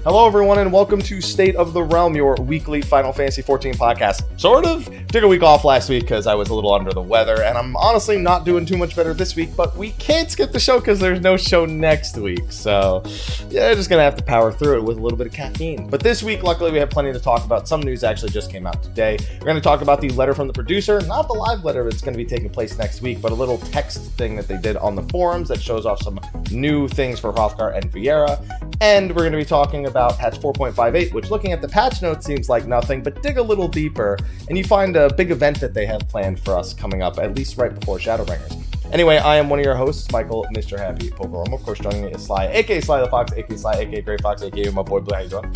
Hello, everyone, and welcome to State of the Realm, your weekly Final Fantasy XIV podcast. Sort of. Took a week off last week because I was a little under the weather, and I'm honestly not doing too much better this week, but we can't skip the show because there's no show next week. So, yeah, just going to have to power through it with a little bit of caffeine. But this week, luckily, we have plenty to talk about. Some news actually just came out today. We're going to talk about the letter from the producer, not the live letter that's going to be taking place next week, but a little text thing that they did on the forums that shows off some new things for Hrothgar and Viera. And we're going to be talking about patch 4.58, which looking at the patch notes seems like nothing, but dig a little deeper and you find a big event that they have planned for us coming up, at least right before Shadowbringers. Anyway, I am one of your hosts, Michael, Mr. Happy Pokerom. Of course, joining me is Slyh, aka Slythefox, aka Slyh, aka Greyfox, aka my boy Blue. How you doing?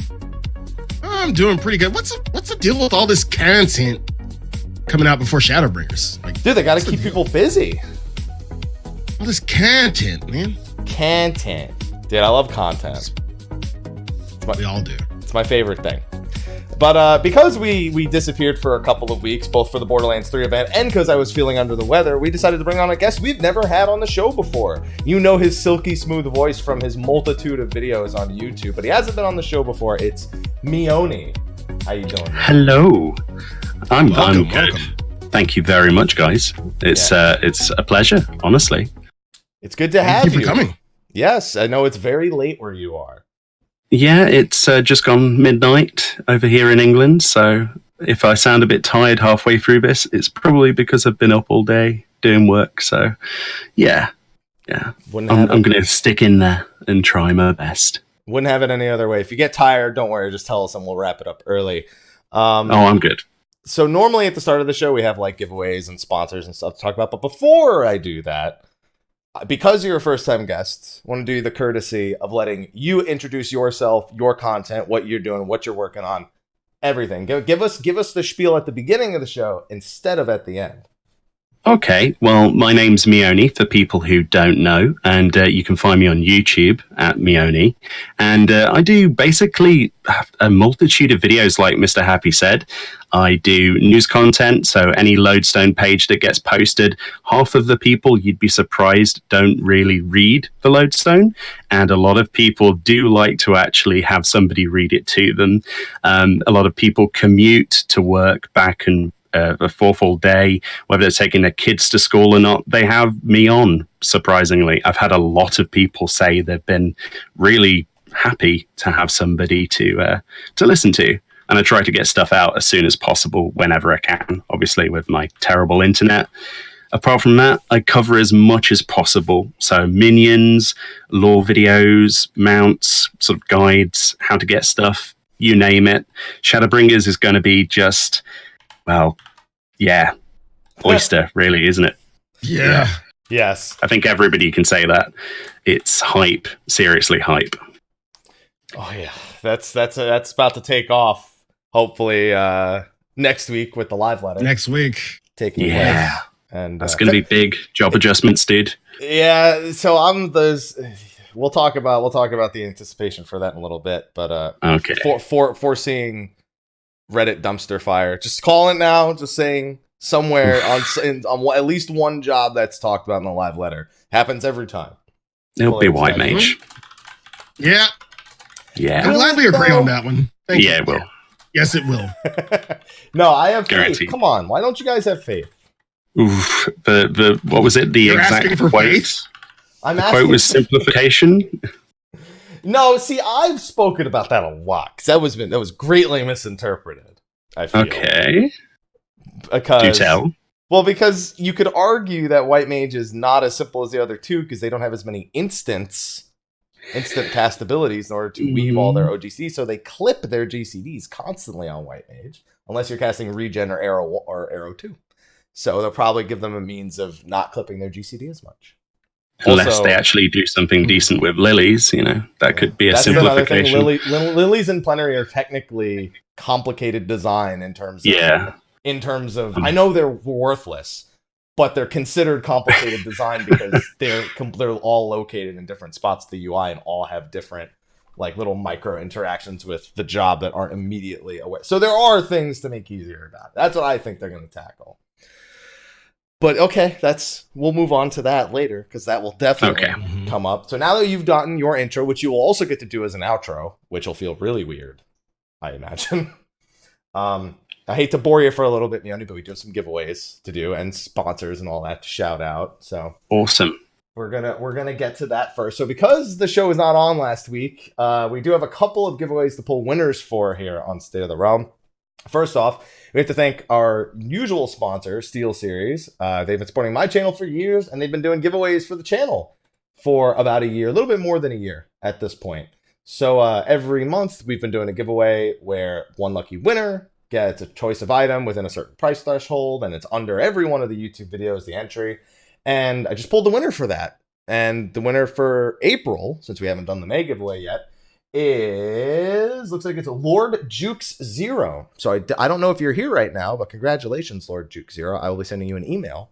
I'm doing pretty good. What's the deal with all this content coming out before Shadowbringers? Like, dude, they got to keep people busy. All this content, man. Content. Dude, I love content. We all do. It's my favorite thing. But because we disappeared for a couple of weeks, both for the Borderlands 3 event and because I was feeling under the weather, we decided to bring on a guest we've never had on the show before. You know his silky smooth voice from his multitude of videos on YouTube, but he hasn't been on the show before. It's Meoni. How you doing, man? Hello. I'm good. Welcome. Thank you very much, guys. It's a pleasure, honestly. It's good to have you. Thank you for coming. Yes, I know it's very late where you are. Yeah, it's just gone midnight over here in England, so if I sound a bit tired halfway through this, it's probably because I've been up all day doing work, so yeah. I'm going to stick in there and try my best. Wouldn't have it any other way. If you get tired, don't worry, just tell us and we'll wrap it up early. I'm good. So normally at the start of the show, we have like giveaways and sponsors and stuff to talk about, but before I do that, because you're a first-time guest, I want to do the courtesy of letting you introduce yourself, your content, what you're doing, what you're working on, everything. Give us the spiel at the beginning of the show instead of at the end. Okay, well, my name's Meoni, for people who don't know, and you can find me on YouTube at Meoni. And I do basically a multitude of videos, like Mr. Happy said. I do news content, so any Lodestone page that gets posted, half of the people, you'd be surprised, don't really read the Lodestone, and a lot of people do like to actually have somebody read it to them. A lot of people commute to work back and a full day, whether they're taking their kids to school or not, they have me on, surprisingly. I've had a lot of people say they've been really happy to have somebody to listen to. And I try to get stuff out as soon as possible, whenever I can, obviously with my terrible internet. Apart from that, I cover as much as possible. So minions, lore videos, mounts, sort of guides, how to get stuff, you name it. Shadowbringers is going to be just... well, yeah, oyster, really, isn't it? Yeah. Yes. I think everybody can say that. It's hype, seriously hype. Oh yeah, that's about to take off. Hopefully next week with the live letter. Next week, taking place. And that's going to be big job adjustments, dude. Yeah. So we'll talk about the anticipation for that in a little bit, but okay. Foreseeing Reddit dumpster fire. Just call it now. Just saying somewhere on at least one job that's talked about in the live letter. Happens every time. It'll be White Mage. Yeah. Yeah. I'm glad we agree on that one. Thank you. It will. Yes, it will. No, I have Guaranteed. faith. Come on. Why don't you guys have faith? Oof. The what was it? The You're exact asking for quote? faith? I'm The asking quote was simplification. No, see, I've spoken about that a lot because that was greatly misinterpreted. I feel. Okay. Because, Do tell. Well, because you could argue that White Mage is not as simple as the other two because they don't have as many instant cast abilities in order to weave all their OGCs, so they clip their GCDs constantly on White Mage, unless you're casting Regen or Arrow 2. So they'll probably give them a means of not clipping their GCD as much. Unless Also, they actually do something decent with lilies, that could be a that's another thing. simplification. Lilies in plenary are technically complicated design in terms of I know they're worthless, but they're considered complicated design because they're all located in different spots of the UI and all have different like little micro interactions with the job that aren't immediately aware. So there are things to make easier about it. That's what I think they're going to tackle. But okay, we'll move on to that later because that will definitely come up. So now that you've done your intro, which you will also get to do as an outro, which will feel really weird, I imagine. I hate to bore you for a little bit, Meoni, but we do have some giveaways to do and sponsors and all that to shout out. So awesome. We're gonna get to that first. So because the show was not on last week, we do have a couple of giveaways to pull winners for here on State of the Realm. First off, we have to thank our usual sponsor, Steel Series. They've been supporting my channel for years, and they've been doing giveaways for the channel for about a year, a little bit more than a year at this point. So every month, we've been doing a giveaway where one lucky winner gets a choice of item within a certain price threshold, and it's under every one of the YouTube videos, the entry. And I just pulled the winner for that. And the winner for April, since we haven't done the May giveaway yet, looks like it's Lord Jukes Zero. So I don't know if you're here right now, but congratulations, Lord Jukes Zero. I will be sending you an email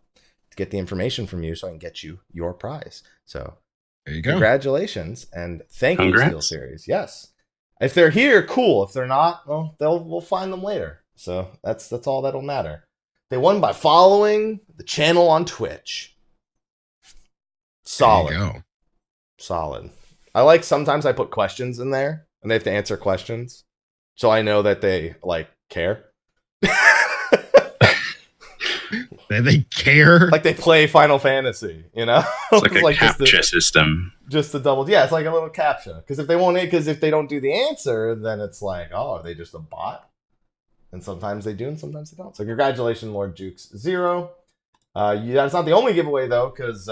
to get the information from you so I can get you your prize. So there you go. Congratulations and thank you, Steel Series. Yes. If they're here, cool. If they're not, well, we'll find them later. So that's all that'll matter. They won by following the channel on Twitch. Solid. There you go. Solid. I like sometimes I put questions in there and they have to answer questions. So I know that they care. They care. Like they play Final Fantasy, It's like a captcha system. Just to double. Yeah, it's like a little captcha. Because if they don't do the answer, then it's like, oh, are they just a bot? And sometimes they do and sometimes they don't. So congratulations, Lord Jukes Zero. That's not the only giveaway though, because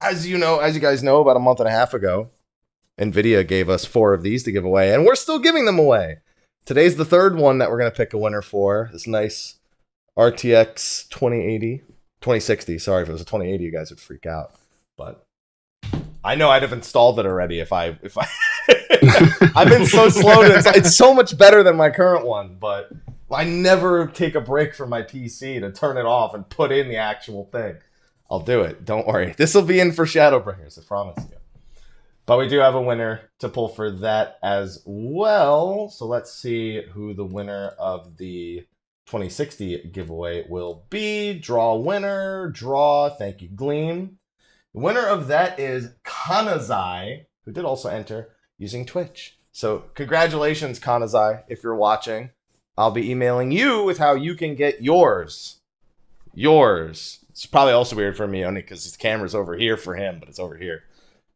as you guys know, about a month and a half ago, NVIDIA gave us 4 of these to give away, and we're still giving them away. Today's the third one that we're going to pick a winner for. This nice RTX 2060. Sorry, if it was a 2080, you guys would freak out. But I know I'd have installed it already if I I've been so slow to install. It's so much better than my current one, but I never take a break from my PC to turn it off and put in the actual thing. I'll do it. Don't worry. This will be in for Shadowbringers, I promise you. But we do have a winner to pull for that as well. So let's see who the winner of the 2060 giveaway will be. Draw winner. Draw. Thank you, Gleam. The winner of that is Kanazai, who did also enter using Twitch. So congratulations, Kanazai, if you're watching. I'll be emailing you with how you can get yours. It's probably also weird for me, only because his camera's over here for him, but it's over here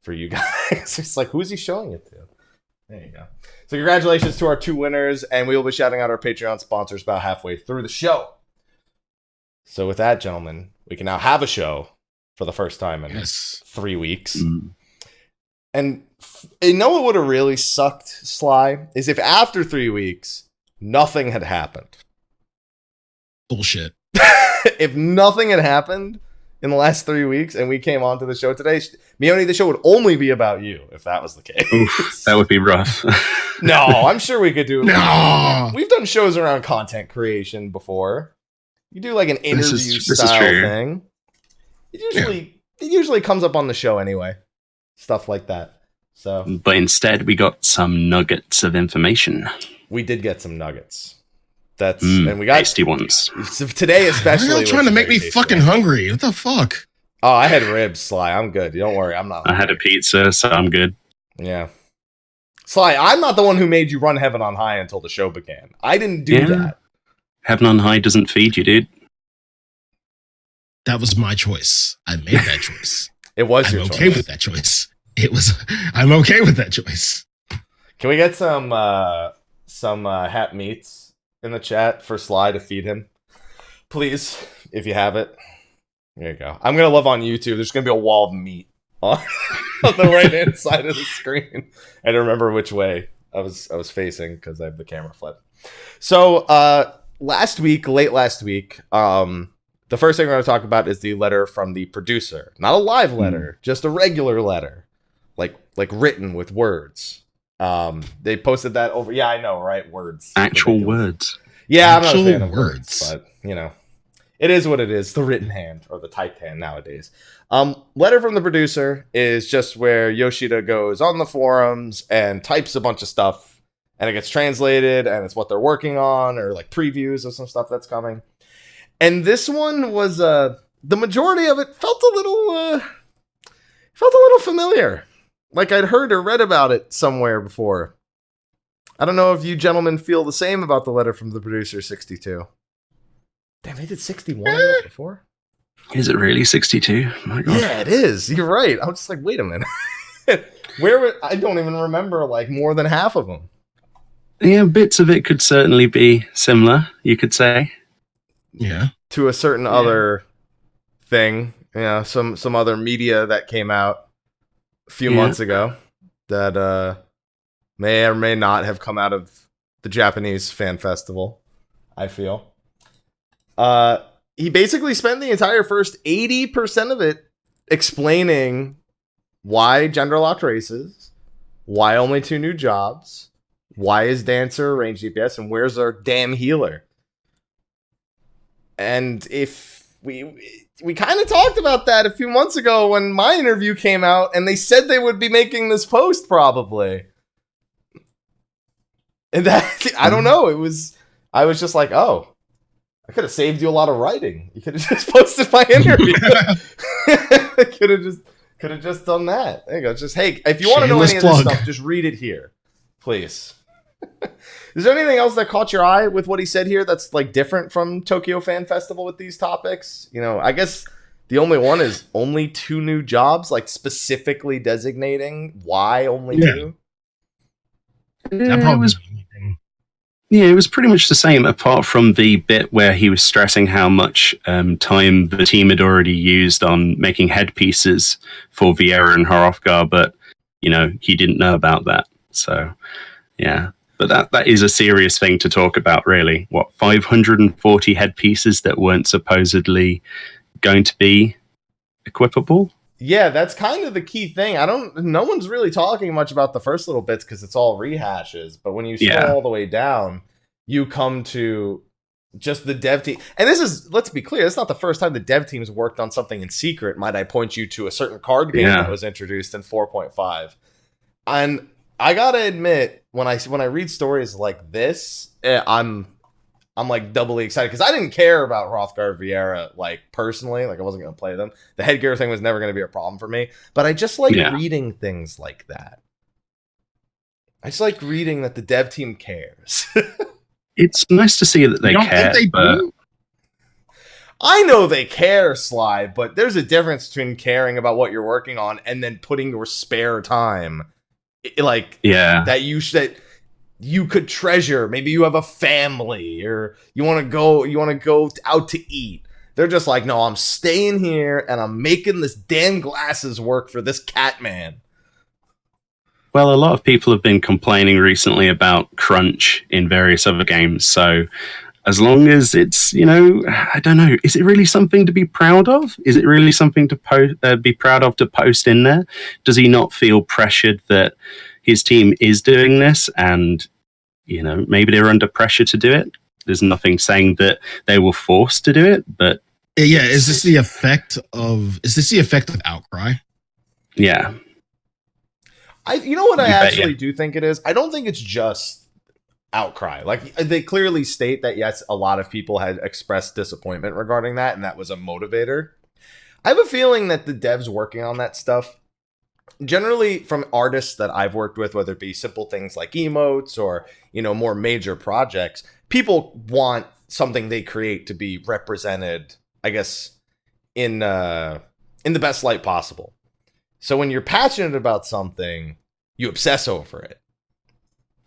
for you guys. It's like, who's he showing it to? There you go. So congratulations to our 2 winners, and we will be shouting out our Patreon sponsors about halfway through the show. So with that, gentlemen, we can now have a show for the first time in 3 weeks. And you know what would have really sucked, Sly, is if after 3 weeks, nothing had happened. Bullshit. If nothing had happened in the last 3 weeks and we came onto the show today, Meoni, the show would only be about you if that was the case. Oof, that would be rough. No, I'm sure we could do it. No. We've done shows around content creation before. You do like an interview style thing. It usually comes up on the show anyway. Stuff like that. So, but instead we got some nuggets of information. We did get some nuggets. And we got tasty ones. Today especially. You're trying to make me fucking hungry. What the fuck? Oh, I had ribs, Sly. I'm good. Don't worry. I'm not hungry. I had a pizza, so I'm good. Yeah. Sly, I'm not the one who made you run Heaven on High until the show began. I didn't do that. Heaven on High doesn't feed you, dude. That was my choice. I made that choice. It was your choice. I'm okay with that choice. I'm okay with that choice. Can we get some hat meats in the chat for Sly to feed him? Please, if you have it. There you go. I'm going to love on YouTube. There's going to be a wall of meat on the right-hand side of the screen. I don't remember which way I was facing because I have the camera flipped. So late last week, the first thing we're going to talk about is the letter from the producer. Not a live letter, just a regular letter. Like written with words. They posted that over. Yeah, I know, right? Words. Actual words. Yeah, I'm not a fan of words, but it is what it is. The written hand or the typed hand nowadays. Letter from the producer is just where Yoshida goes on the forums and types a bunch of stuff, and it gets translated, and it's what they're working on, or like previews of some stuff that's coming. And this one was the majority of it felt a little familiar. Like I'd heard or read about it somewhere before. I don't know if you gentlemen feel the same about the letter from the producer 62. Damn, they did 61 before? Is it really 62? My God. Yeah, it is. You're right. I'm just like, wait a minute. I don't even remember like more than half of them. Yeah, bits of it could certainly be similar, you could say. Yeah. To a certain other thing. Yeah, some other media that came out a few months ago that may or may not have come out of the Japanese fan festival, I feel. He basically spent the entire first 80% of it explaining why gender-locked races, why only 2 new jobs, why is Dancer range DPS, and where's our damn healer. And if we kind of talked about that a few months ago when my interview came out, and they said they would be making this post probably. And that, I don't know. I was just like, oh, I could have saved you a lot of writing. You could have just posted my interview. Could have just done that. There you go. Just, hey, if you want to know any of this stuff, just read it here, please. Is there anything else that caught your eye with what he said here that's like different from Tokyo Fan Festival with these topics? I guess the only one is only 2 new jobs, like specifically designating why only 2. That probably was. Yeah, it was pretty much the same, apart from the bit where he was stressing how much time the team had already used on making headpieces for Viera and Hrothgar, but he didn't know about that. So, yeah. But that is a serious thing to talk about, really. 540 headpieces that weren't supposedly going to be equipable? Yeah, that's kind of the key thing. No one's really talking much about the first little bits because it's all rehashes. But when you scroll all the way down, you come to just the dev team. And this is, let's be clear, it's not the first time the dev teams worked on something in secret. Might I point you to a certain card game that was introduced in 4.5. And I gotta admit, when I read stories like this, I'm like doubly excited because I didn't care about Hrothgar Viera like personally, like I wasn't gonna play them. The headgear thing was never gonna be a problem for me, but I just like reading things like that. I just like reading that the dev team cares. It's nice to see that they care. I know they care, Sly, but there's a difference between caring about what you're working on and then putting your spare time, that you could treasure. Maybe you have a family or you want to go out to eat. They're just like, no, I'm staying here and I'm making this damn glasses work for this cat man. Well, a lot of people have been complaining recently about crunch in various other games. So as long as it's, I don't know, is it really something to be proud of? Is it really something to be proud of to post in there? Does he not feel pressured that his team is doing this and, maybe they're under pressure to do it? There's nothing saying that they were forced to do it, but... Yeah, is this the effect of outcry? Yeah. You know what I actually do think it is? I don't think it's just outcry. Like, they clearly state that, yes, a lot of people had expressed disappointment regarding that, and that was a motivator. I have a feeling that the devs working on that stuff, generally from artists that I've worked with, whether it be simple things like emotes or, more major projects, people want something they create to be represented, I guess, in the best light possible. So when you're passionate about something, you obsess over it.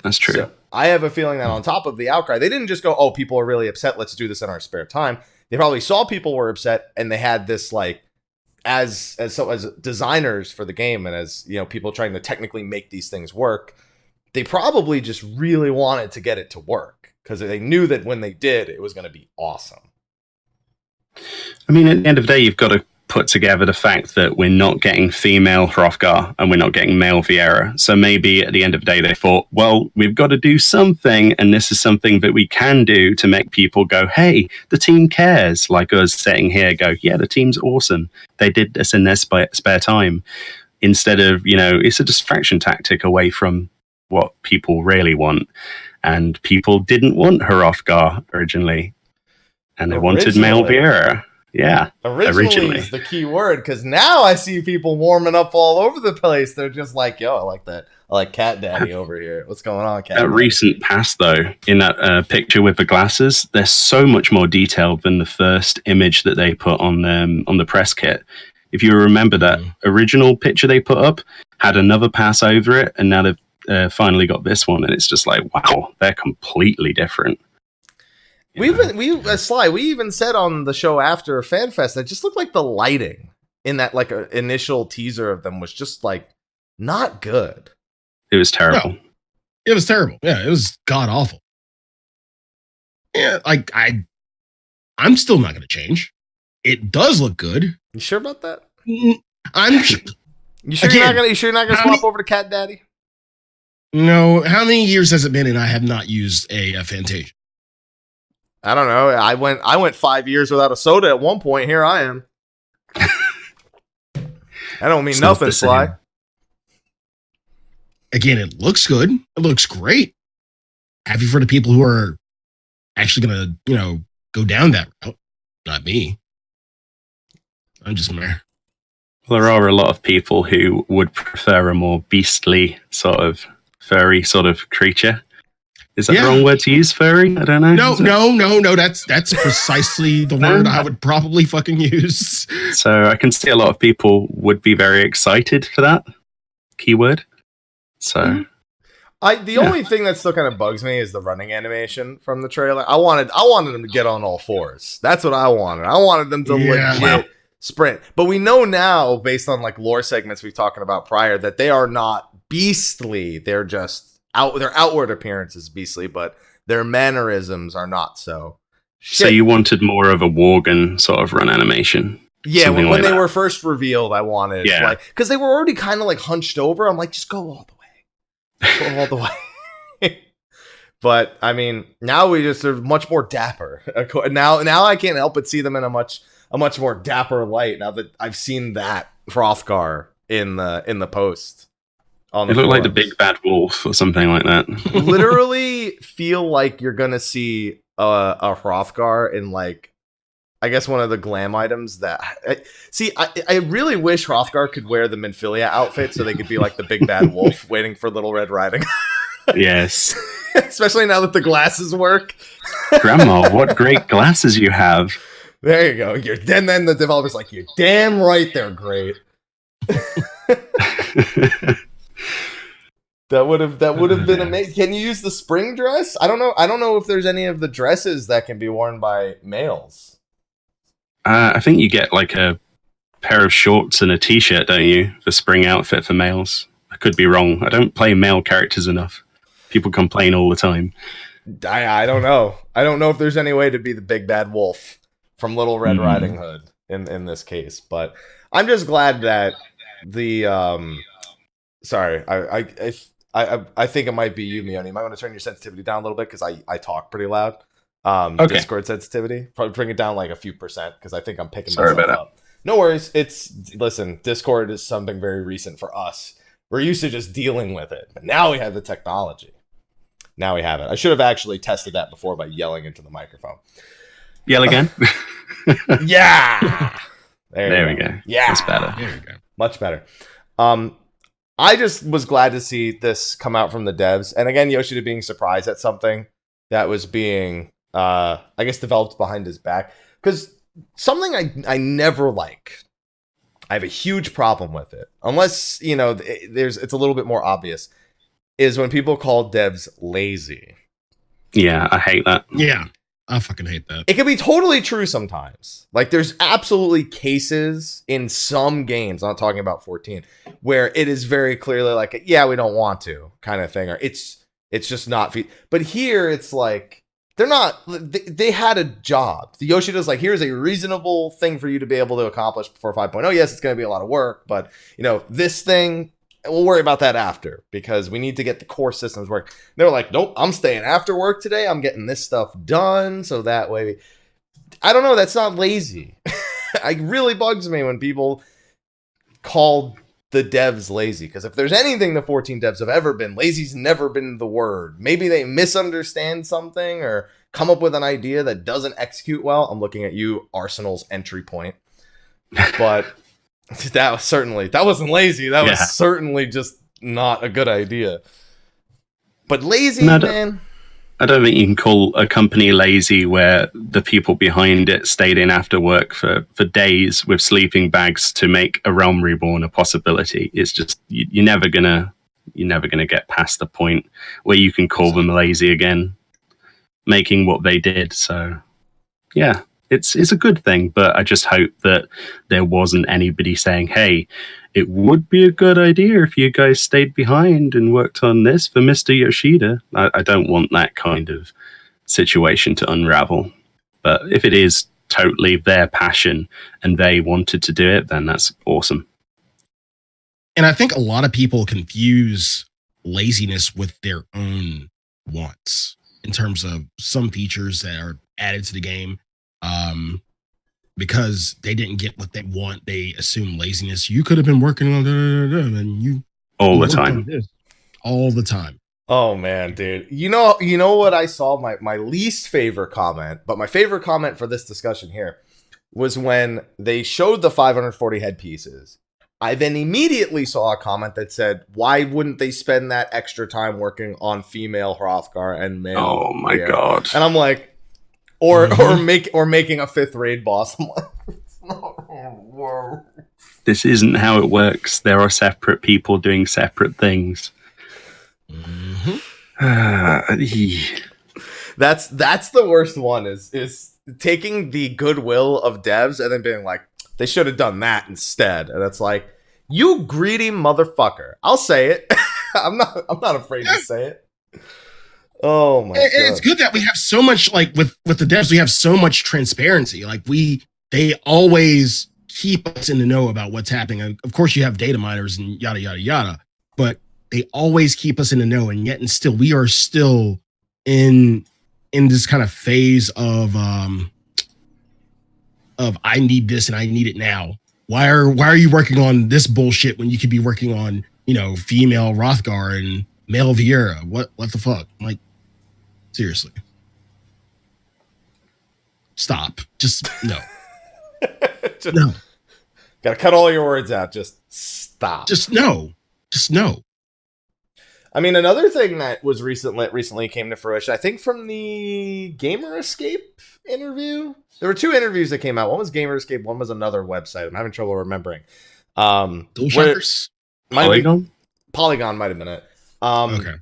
That's true. So I have a feeling that on top of the outcry, they didn't just go, oh, people are really upset, let's do this in our spare time. They probably saw people were upset, and they had this, like, as designers for the game and as, people trying to technically make these things work, they probably just really wanted to get it to work because they knew that when they did, it was going to be awesome. I mean, at the end of the day, you've got to put together the fact that we're not getting female Hrothgar and we're not getting male Viera. So maybe at the end of the day, they thought, well, we've got to do something, and this is something that we can do to make people go, hey, the team cares. Like us sitting here go, yeah, the team's awesome. They did this in their spare time. Instead of, it's a distraction tactic away from what people really want. And people didn't want Hrothgar originally. And they wanted male Viera. Yeah, originally is the key word, because now I see people warming up all over the place. They're just like, yo, I like that. I like Cat Daddy over here. What's going on, Cat Daddy? Recent past, though, in that picture with the glasses, they're so much more detailed than the first image that they put on the press kit. If you remember that original picture they put up, had another pass over it, and now they've finally got this one, and it's just like, wow, they're completely different. Sly, we even said on the show after FanFest that just looked like the lighting in that initial teaser of them was just like not good. It was terrible. No, it was terrible. Yeah, it was god awful. Yeah, like I'm still not going to change. It does look good. You sure about that? I'm. You sure you're not gonna swap over to Cat Daddy? No. How many years has it been, and I have not used a Fantasia? I don't know. I went 5 years without a soda at one point. Here I am. I don't mean nothing, Sly. Again, it looks good. It looks great. Happy for the people who are actually going to, go down that route. Not me. I'm just meh. Well, there are a lot of people who would prefer a more beastly sort of furry sort of creature. Is that the wrong word to use, furry? I don't know. No. That's precisely the word I would probably fucking use. So I can see a lot of people would be very excited for that keyword. So the only thing that still kind of bugs me is the running animation from the trailer. I wanted them to get on all fours. That's what I wanted. I wanted them to legit sprint. But we know now, based on like lore segments we've talked about prior, that they are not beastly. They're just their outward appearance is beastly, but their mannerisms are not so. So you wanted more of a Worgen sort of run animation? Yeah, when they were first revealed, I wanted, because they were already kind of like hunched over. I'm like, just go all the way. Go all the way. But I mean, now they're much more dapper. Now I can't help but see them in a much more dapper light now that I've seen that Hrothgar in the post. It looked like the big bad wolf or something like that. Literally feel like you're gonna see a Hrothgar in like, I guess one of the glam items that. I really wish Hrothgar could wear the Minfilia outfit so they could be like the big bad wolf waiting for Little Red Riding. Yes. Especially now that the glasses work. Grandma, what great glasses you have. There you go. And then the developer's like, you're damn right they're great. That would have been amazing. Can you use the spring dress? I don't know if there's any of the dresses that can be worn by males. I think you get like a pair of shorts and a t-shirt, don't you? The spring outfit for males. I could be wrong. I don't play male characters enough. People complain all the time. I don't know. I don't know if there's any way to be the big bad wolf from Little Red Riding Hood in this case, but I'm just glad that the sorry, I think it might be you, Meoni. You might want to turn your sensitivity down a little bit because I talk pretty loud. Okay. Discord sensitivity, probably bring it down like a few percent because I think I'm picking myself up. No worries. Listen, Discord is something very recent for us. We're used to just dealing with it, but now we have the technology. Now we have it. I should have actually tested that before by yelling into the microphone. Yell again. Yeah. There we go. Yeah. That's better. There we go. Much better. I just was glad to see this come out from the devs. And again, Yoshida being surprised at something that was being, I guess, developed behind his back. Because something I never like, I have a huge problem with it. Unless, it's a little bit more obvious, is when people call devs lazy. Yeah, I hate that. Yeah, I fucking hate that. It can be totally true sometimes. Like, there's absolutely cases in some games, I'm not talking about 14, where it is very clearly like, yeah, we don't want to kind of thing, or it's just not. But here, it's like, they're not, they had a job. The Yoshida's like, here's a reasonable thing for you to be able to accomplish before 5.0. Yes, it's going to be a lot of work, but this thing, we'll worry about that after because we need to get the core systems work. They're like, nope, I'm staying after work today. I'm getting this stuff done. So that way, I don't know. That's not lazy. It really bugs me when people call the devs lazy, because if there's anything the 14 devs have ever been, lazy's never been the word. Maybe they misunderstand something or come up with an idea that doesn't execute well. I'm looking at you, Arsenal's entry point. But that wasn't lazy. That was certainly just not a good idea. But lazy, man. I don't think you can call a company lazy where the people behind it stayed in after work for days with sleeping bags to make a Realm Reborn a possibility. It's just you're never gonna get past the point where you can call them lazy again, making what they did. So yeah, it's a good thing, but I just hope that there wasn't anybody saying, hey, it would be a good idea if you guys stayed behind and worked on this for Mr. Yoshida. I don't want that kind of situation to unravel. But if it is totally their passion and they wanted to do it, then that's awesome. And I think a lot of people confuse laziness with their own wants in terms of some features that are added to the game. Because they didn't get what they want, they assume laziness. You could have been working on and you all the time. All the time. Oh man, dude. You know what I saw? My least favorite comment, but my favorite comment for this discussion here was when they showed the 540 headpieces. I then immediately saw a comment that said, why wouldn't they spend that extra time working on female Hrothgar and male? Oh my god. And I'm like, or making a 5th raid boss. I'm like, this isn't how it works. There are separate people doing separate things. Mm-hmm. That's the worst one is taking the goodwill of devs and then being like, they should have done that instead. And it's like, you greedy motherfucker. I'll say it. I'm not afraid to say it. Oh my god. It's good that we have so much, like with the devs, we have so much transparency. Like they always keep us in the know about what's happening. And of course you have data miners and yada, yada, yada, but they always keep us in the know. And yet, and still, we are still in this kind of phase of I need this and I need it now. Why are you working on this bullshit when you could be working on, female Hrothgar and male Vieira? What the fuck? Like, seriously. Stop. Just no. No. Gotta cut all your words out. Just stop. Just no. Just no. I mean, another thing that was recently came to fruition, I think from the Gamer Escape interview. There were 2 interviews that came out. One was Gamer Escape, one was another website. I'm having trouble remembering. Polygon? Polygon might have been it. Okay.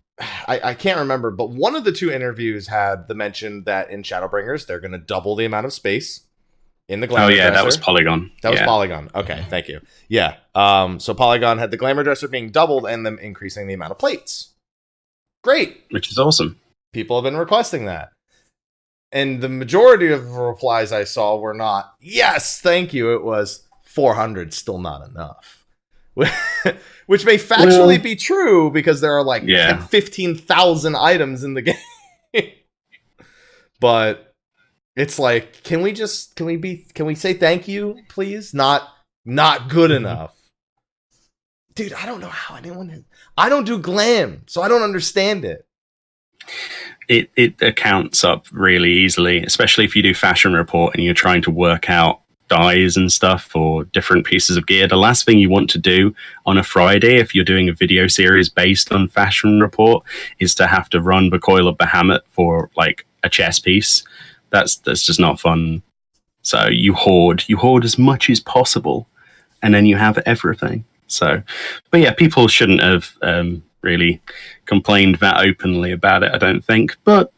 I can't remember, but one of the 2 interviews had the mention that in Shadowbringers, they're going to double the amount of space in the Glamour Dresser. That was Polygon. That was Polygon. Okay, thank you. Yeah. So Polygon had the Glamour Dresser being doubled and them increasing the amount of plates. Great. Which is awesome. People have been requesting that. And the majority of the replies I saw were not, yes, thank you. It was 400, still not enough. Which may factually be true because there are like 15,000 items in the game. But it's like, can we say thank you, please? Not good enough. Dude, I don't know how I don't do glam, so I don't understand it. It accounts up really easily, especially if you do fashion report and you're trying to work out dyes and stuff for different pieces of gear. The last thing you want to do on a Friday, if you're doing a video series based on fashion report, is to have to run Bacoil of Bahamut for like a chess piece. That's just not fun. So you hoard as much as possible, and then you have everything. So, but yeah, people shouldn't have really complained that openly about it, I don't think. But,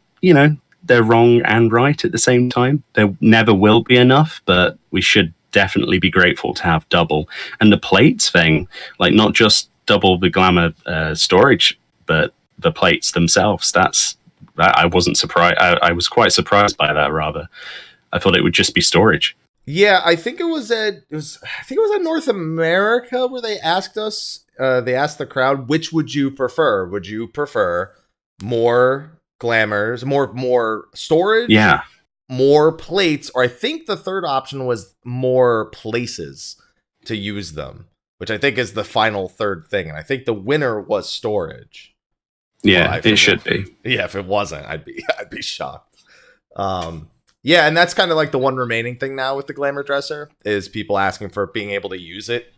they're wrong and right at the same time. There never will be enough, but we should definitely be grateful to have double. And the plates thing, like not just double the glamour storage, but the plates themselves, that's I wasn't surprised. I was quite surprised by that, rather. I thought it would just be storage. Yeah, I think it was at North America where they asked us. They asked the crowd, which would you prefer? Would you prefer more glamours, more storage? Yeah. More plates, or I think the third option was more places to use them, which I think is the final third thing. And I think the winner was storage. Yeah, it should be. Yeah, if it wasn't, I'd be shocked. Yeah, and that's kind of like the one remaining thing now with the glamour dresser is people asking for being able to use it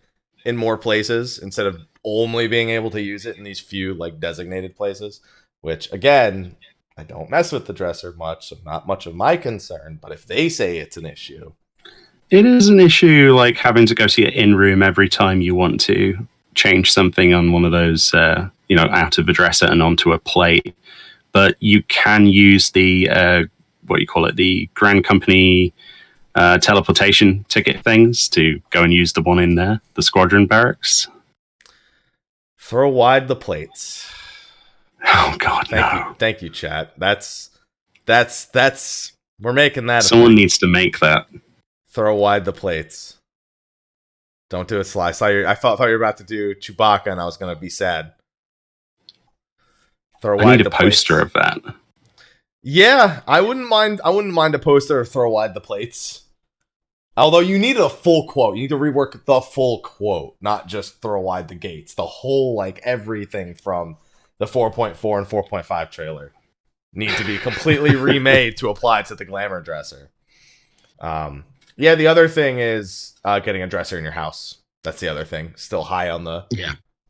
in more places instead of only being able to use it in these few like designated places, which again, I don't mess with the dresser much, so not much of my concern, but if they say it's an issue. It is an issue, like having to go to your in-room every time you want to change something on one of those, out of a dresser and onto a plate. But you can use the the Grand Company teleportation ticket things to go and use the one in there, the squadron barracks. Throw wide the plates. Oh God, no! Thank you, chat. That's we're making that. Someone needs to make that. Throw wide the plates. Don't do it, Sly. I thought you were about to do Chewbacca, and I was going to be sad. I need a poster of that. Yeah, I wouldn't mind a poster of throw wide the plates. Although you need a full quote. You need to rework the full quote, not just throw wide the gates. The whole, like, everything from the 4.4 and 4.5 trailer need to be completely remade to apply to the glamour dresser. Yeah, the other thing is getting a dresser in your house. That's the other thing. Still high on the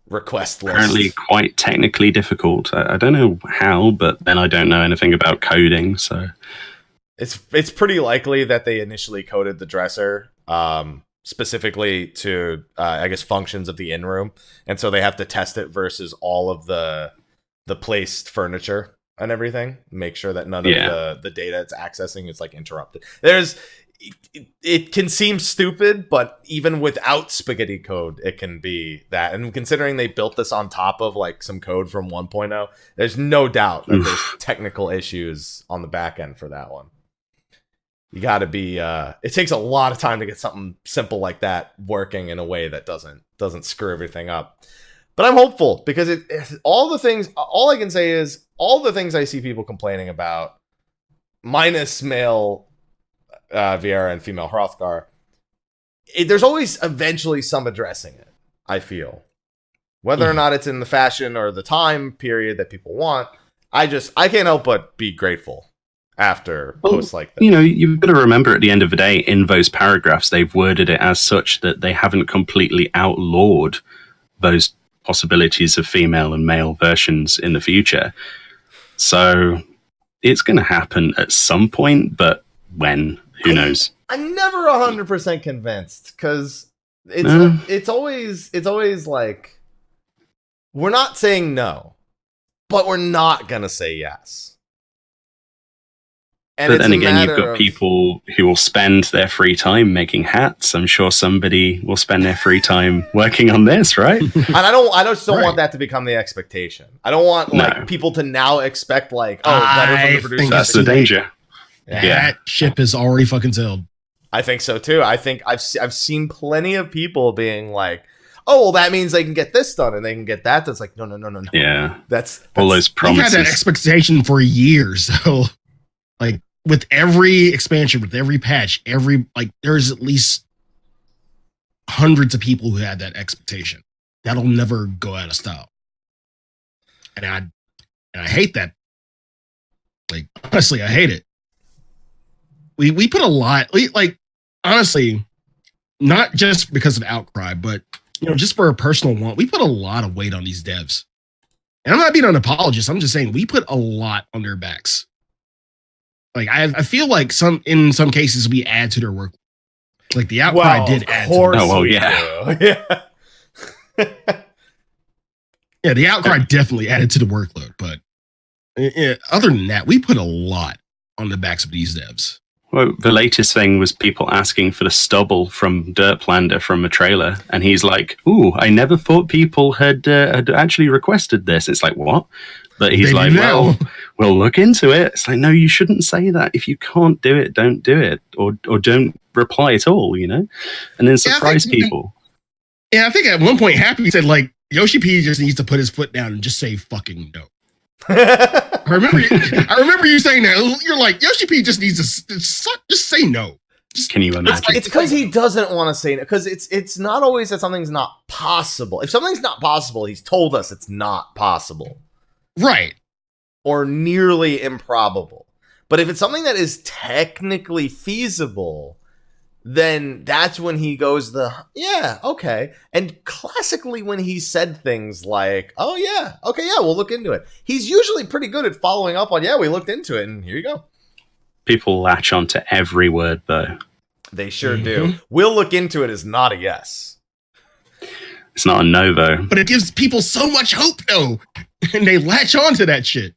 request list. Apparently quite technically difficult. I don't know how, but then I don't know anything about coding, so... It's pretty likely that they initially coded the dresser specifically to, functions of the in-room. And so they have to test it versus all of the placed furniture and everything. Make sure that none of the data it's accessing is, like, interrupted. It can seem stupid, but even without spaghetti code, it can be that. And considering they built this on top of, like, some code from 1.0, there's no doubt that there's technical issues on the back end for that one. You got to be. It takes a lot of time to get something simple like that working in a way that doesn't screw everything up. But I'm hopeful because all I can say is all the things I see people complaining about, minus male Viera and female Hrothgar, there's always eventually some addressing it. I feel whether or not it's in the fashion or the time period that people want. I can't help but be grateful. After posts like that. You've got to remember at the end of the day, in those paragraphs, they've worded it as such that they haven't completely outlawed those possibilities of female and male versions in the future. So it's going to happen at some point, but when? Who knows? I'm never 100% convinced because it's always like we're not saying no, but we're not going to say yes. And but then again, you've got people who will spend their free time making hats. I'm sure somebody will spend their free time working on this, right? And I just don't want that to become the expectation. I don't want people to now expect better from the producer. That's the danger. Yeah. That ship is already fucking sailed. I think so too. I think I've seen plenty of people being like, "Oh, well, that means they can get this done and they can get that." That's like, no. Yeah, that's all those promises. We've had that expectation for years, so like. With every expansion, with every patch, there's at least hundreds of people who had that expectation. That'll never go out of style. And I hate that. Like, honestly, I hate it. We put a lot, honestly, not just because of outcry, but, just for a personal want, we put a lot of weight on these devs. And I'm not being an apologist. I'm just saying we put a lot on their backs. Like I feel like in some cases we add to their work. Like the outcry did add to their work. Oh, well, yeah. Yeah, the outcry definitely added to the workload. But other than that, we put a lot on the backs of these devs. Well, the latest thing was people asking for the stubble from Dirtlander from a trailer. And he's like, "Ooh, I never thought people had actually requested this." It's like, what? But he's like, well, we'll look into it. It's like, no, you shouldn't say that. If you can't do it, don't do it. Or don't reply at all, you know? And then surprise people. Yeah, I think at one point Happy said, like, Yoshi P just needs to put his foot down and just say fucking no. I remember you saying that. You're like, Yoshi P just needs to just say no. Can you imagine? It's because he doesn't want to say no. Because it's not always that something's not possible. If something's not possible, he's told us it's not possible. Right. Or nearly improbable. But if it's something that is technically feasible, then that's when he goes yeah, okay. And classically when he said things like, oh yeah, okay, yeah, we'll look into it. He's usually pretty good at following up on, yeah, we looked into it, and here you go. People latch onto every word, though. They sure do. We'll look into it is not a yes. It's not a no, though. But it gives people so much hope, though. And they latch onto that shit.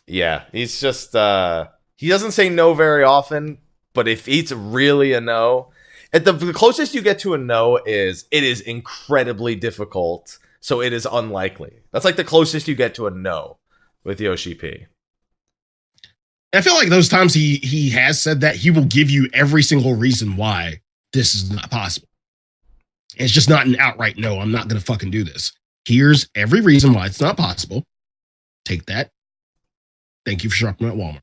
Yeah, he's just, he doesn't say no very often, but if it's really a no, the closest you get to a no is, it is incredibly difficult, so it is unlikely. That's like the closest you get to a no with Yoshi P. I feel like those times he has said that, he will give you every single reason why this is not possible. It's just not an outright no, I'm not going to fucking do this. Here's every reason why it's not possible. Take that. Thank you for shopping at Walmart.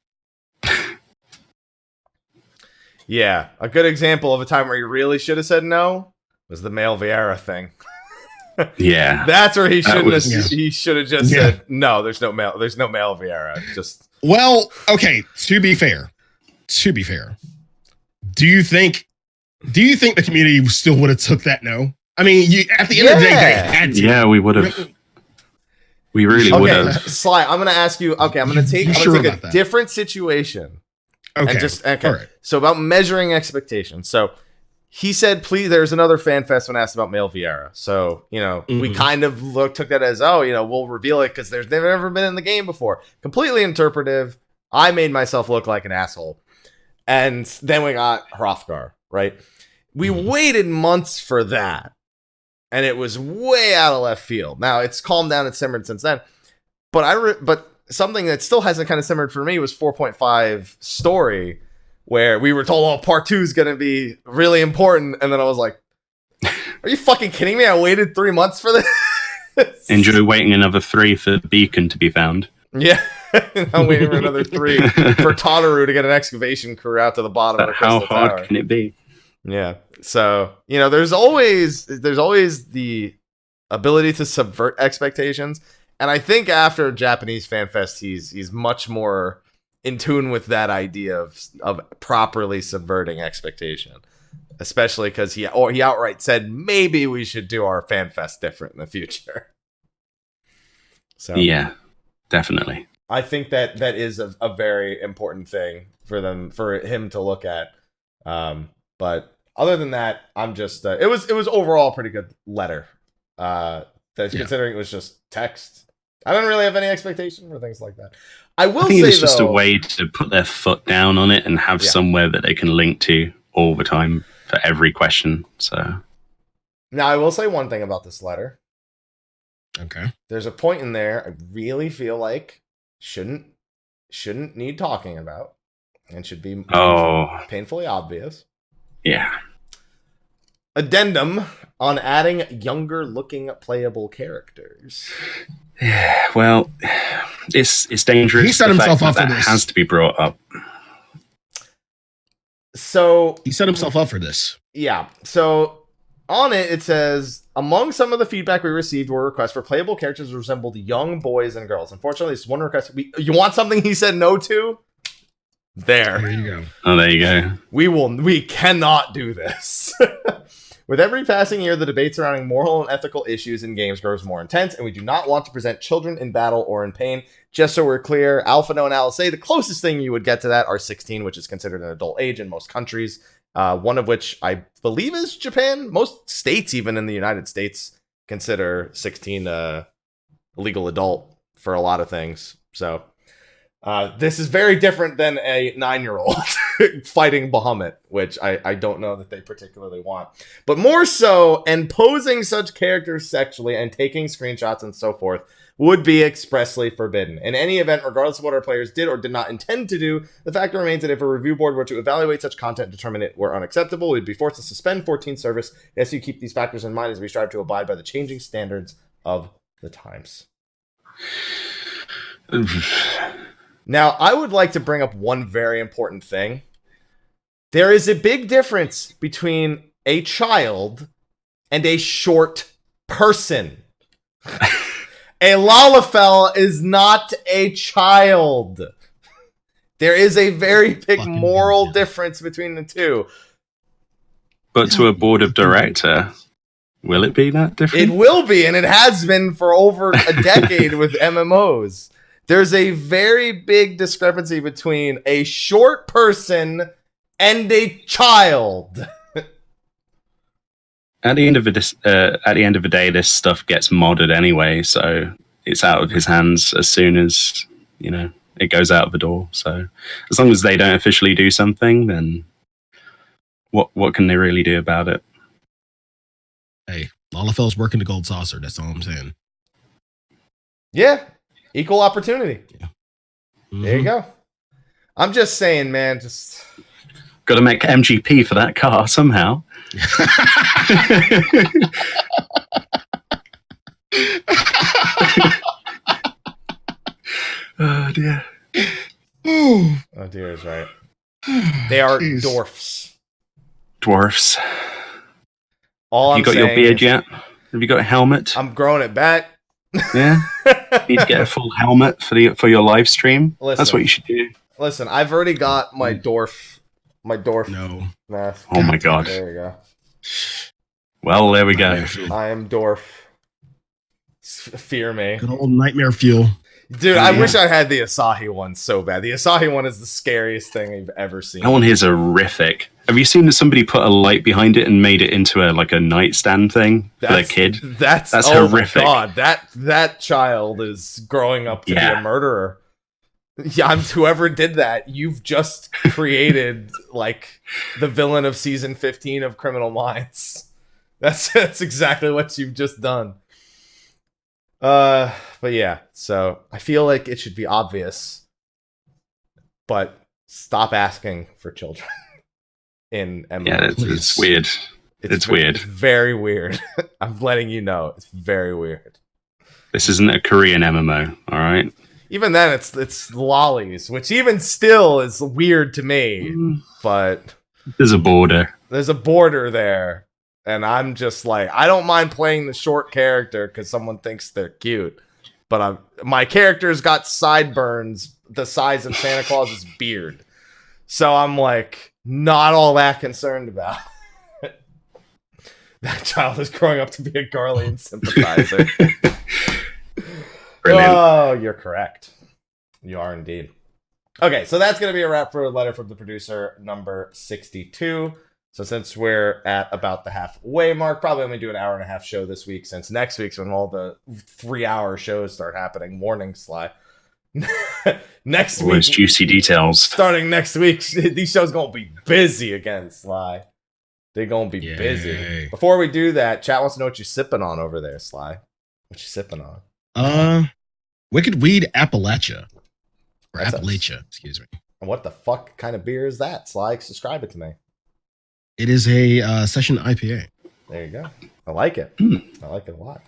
Yeah, a good example of a time where he really should have said no was the Male Vieira thing. Yeah. That's where he shouldn't have, he should have just said, no, there's no Male Vieira. Just. Well, okay, to be fair, do you think the community still would have took that no? I mean, at the end of the day, they had to. Yeah, we would have. We really would have. Sly, I'm going to ask you. Okay, I'm going to take a different situation. Okay. Right. So about measuring expectations. So he said, please, there's another fan fest when asked about Male Vieira. So, we kind of took that as, we'll reveal it because there's never been in the game before. Completely interpretive. I made myself look like an asshole. And then we got Hrothgar, right? We waited months for that. And it was way out of left field. Now, it's calmed down and simmered since then. But something that still hasn't kind of simmered for me was 4.5 story, where we were told, part 2 is going to be really important. And then I was like, are you fucking kidding me? I waited 3 months for this. Enjoy waiting another 3 for the beacon to be found. Yeah. I'm waiting for another 3 for Tataru to get an excavation crew out to the bottom of the Crystal Tower. How hard can it be? Yeah. So, there's always the ability to subvert expectations. And I think after Japanese Fan Fest, he's much more in tune with that idea of properly subverting expectation, especially because he outright said maybe we should do our Fan Fest different in the future. So yeah, definitely. I think that is a very important thing for him to look at. But other than that, I'm just it was overall a pretty good letter. Considering it was just text. I don't really have any expectation for things like that. I think it's just a way to put their foot down on it and have somewhere that they can link to all the time for every question. So now I will say one thing about this letter. Okay. There's a point in there I really feel like shouldn't need talking about and should be painfully obvious. Yeah. Addendum on adding younger looking playable characters. Yeah, well, it's dangerous. He set himself up for this. Has to be brought up. So he set himself up for this. Yeah. So on it says, among some of the feedback we received were requests for playable characters that resembled young boys and girls. Unfortunately, this one request. You want something he said no to? There you go. Oh, there you go. We cannot do this. With every passing year, the debate surrounding moral and ethical issues in games grows more intense, and we do not want to present children in battle or in pain. Just so we're clear, Alphano and Alice say the closest thing you would get to that are 16, which is considered an adult age in most countries, one of which I believe is Japan. Most states, even in the United States, consider 16 a legal adult for a lot of things. So this is very different than a 9-year-old. fighting Bahamut, which I don't know that they particularly want. But more so, and posing such characters sexually and taking screenshots and so forth would be expressly forbidden. In any event, regardless of what our players did or did not intend to do, the fact remains that if a review board were to evaluate such content and determine it were unacceptable, we'd be forced to suspend 14 service. Yes, you keep these factors in mind as we strive to abide by the changing standards of the times. Now, I would like to bring up one very important thing. There is a big difference between a child and a short person. A Lalafell is not a child. There is a very big moral difference between the two. But to a board of director, will it be that different? It will be, and it has been for over a decade with MMOs. There's a very big discrepancy between a short person and a child. At the end of the day, this stuff gets modded anyway, so it's out of his hands as soon as it goes out of the door. So as long as they don't officially do something, then what can they really do about it? Hey, Lalafell's working the gold saucer. That's all I'm saying. Yeah, equal opportunity. Yeah. Mm-hmm. There you go. I'm just saying, man. Just got to make MGP for that car somehow. Oh dear. Oh dear is right. They are dwarfs. Dwarfs. All Have you got your beard yet? Have you got a helmet? I'm growing it back. Yeah. Need to get a full helmet for your live stream. Listen, that's what you should do. Listen, I've already got my dwarf mask. Oh my god. There we go. Well, there we go. I am dwarf. Fear me. Good old nightmare fuel. Dude, I wish I had the Asahi one so bad. The Asahi one is the scariest thing I've ever seen. That one is horrific. Have you seen that somebody put a light behind it and made it into a nightstand thing for their kid? That's horrific. Oh my God, that child is growing up to be a murderer. Yeah, whoever did that, you've just created like the villain of season 15 of Criminal Minds. That's exactly what you've just done. But yeah, so I feel like it should be obvious, but stop asking for children in MMOs. Yeah, it's weird. It's weird. It's very weird. I'm letting you know, it's very weird. This isn't a Korean MMO, all right? Even then, it's lollies, which even still is weird to me. But there's a border. There's a border there. And I'm just like, I don't mind playing the short character because someone thinks they're cute. But my character's got sideburns the size of Santa Claus's beard. So I'm like, not all that concerned about it. That child is growing up to be a Garlean sympathizer. Brilliant. Oh, you're correct. You are indeed. Okay, so that's going to be a wrap for Letter from the Producer number 62. So since we're at about the halfway mark, probably only do an hour and a half show this week, since next week's when all the 3-hour shows start happening. Morning, Sly. Next week, those juicy details. Starting next week, these shows going to be busy again, Sly. They're going to be busy. Before we do that, chat wants to know what you're sipping on over there, Sly. What you sipping on? Wicked Weed Appalachia. Or Appalachia, excuse me. And what the fuck kind of beer is that, Sly? Describe it to me. It is a session IPA. There you go. I like it. I like it a lot.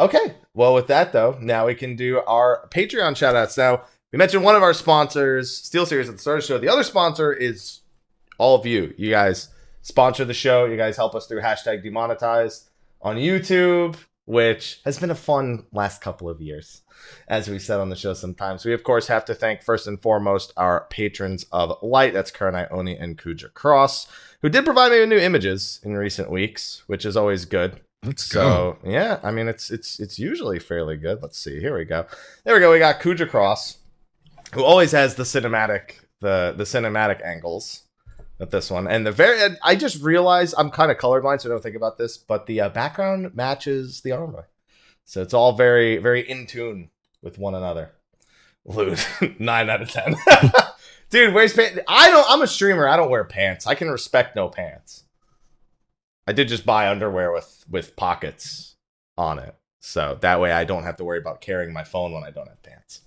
Okay. Well, with that, though, now we can do our Patreon shoutouts. Now, we mentioned one of our sponsors, SteelSeries, at the start of the show. The other sponsor is all of you. You guys sponsor the show. You guys help us through #demonetized on YouTube, which has been a fun last couple of years, as we said on the show sometimes. We, of course, have to thank, first and foremost, our patrons of light. That's Kurenai, Oni, and Khuja Cross, who did provide me with new images in recent weeks, which is always good. Let's go. Yeah, I mean, it's usually fairly good. Let's see. Here we go. There we go. We got Khuja Cross, who always has the cinematic angles with this one. And I just realized I'm kind of colorblind, so I don't think about this, but the background matches the armor. So it's all very, very in tune with one another, Lose 9 out of 10. Dude, where's pants? I'm a streamer. I don't wear pants. I can respect no pants. I did just buy underwear with pockets on it. So that way I don't have to worry about carrying my phone when I don't have pants.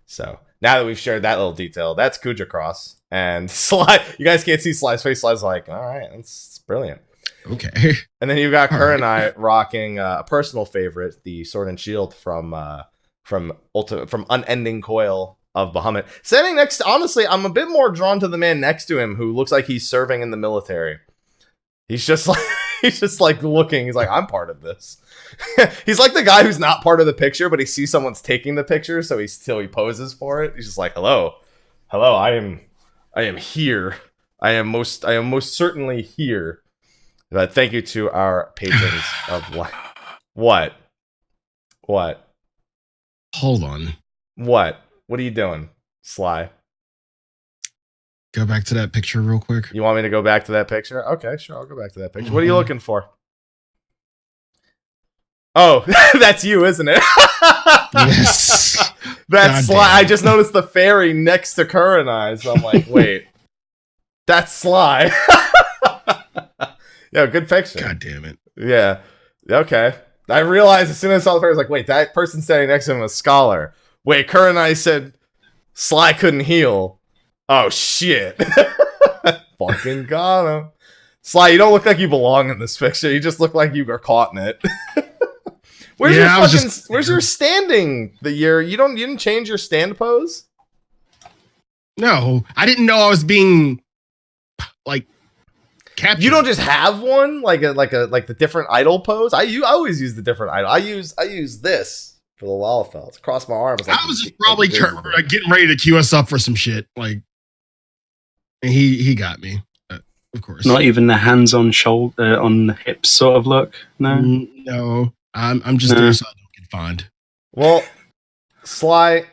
So now that we've shared that little detail, that's Khuja Cross. And Slyh, you guys can't see Sly's face. Sly's like, all right, that's brilliant. Okay. And then you've got Kurenai rocking a personal favorite, the Sword and Shield from Unending Coil of Bahamut. Standing next, honestly, I'm a bit more drawn to the man next to him who looks like he's serving in the military. He's just like looking. He's like, I'm part of this. He's like the guy who's not part of the picture, but he sees someone's taking the picture, so he poses for it. He's just like, hello, I am here. I am most certainly here. But thank you to our patrons of what? Hold on. What are you doing, Slyh? Go back to that picture real quick. You want me to go back to that picture? Okay, sure. I'll go back to that picture. What are you looking for? Oh, that's you, isn't it? Yes. That's Slyh. I just noticed the fairy next to Kurenai, so I'm like, wait. That's Slyh. Yeah, good picture. God damn it. Yeah. Okay. I realized as soon as I saw the fairy, I was like, wait, that person standing next to him is a scholar. Wait, Kurenai said Slyh couldn't heal. Oh, shit. Fucking got him. Slyh, you don't look like you belong in this picture. You just look like you are caught in it. Where's your standing the year? You didn't change your stand pose? No, I didn't know I was being like captured. You don't just have one like the different idol pose. I always use the different idol. I use this for the Lalafels. Across my arms. I was just probably getting ready to queue us up for some shit. Like, and he got me, of course. Not even the hands on shoulder on the hips sort of look. No, no. I'm just there so I don't get fined. Well, Slyh,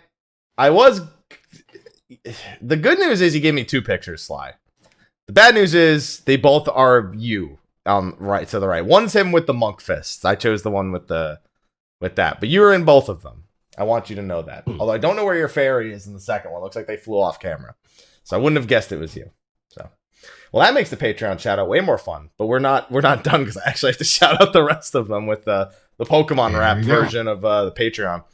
the good news is you gave me 2 pictures, Slyh. The bad news is they both are you, right to the right. One's him with the monk fists. I chose the one with that, but you were in both of them. I want you to know that. Although I don't know where your fairy is in the second one. It looks like they flew off camera, so I wouldn't have guessed it was you. So, well, that makes the Patreon shout out way more fun. But we're not done because I actually have to shout out the rest of them with the Pokemon wrap version of the Patreon.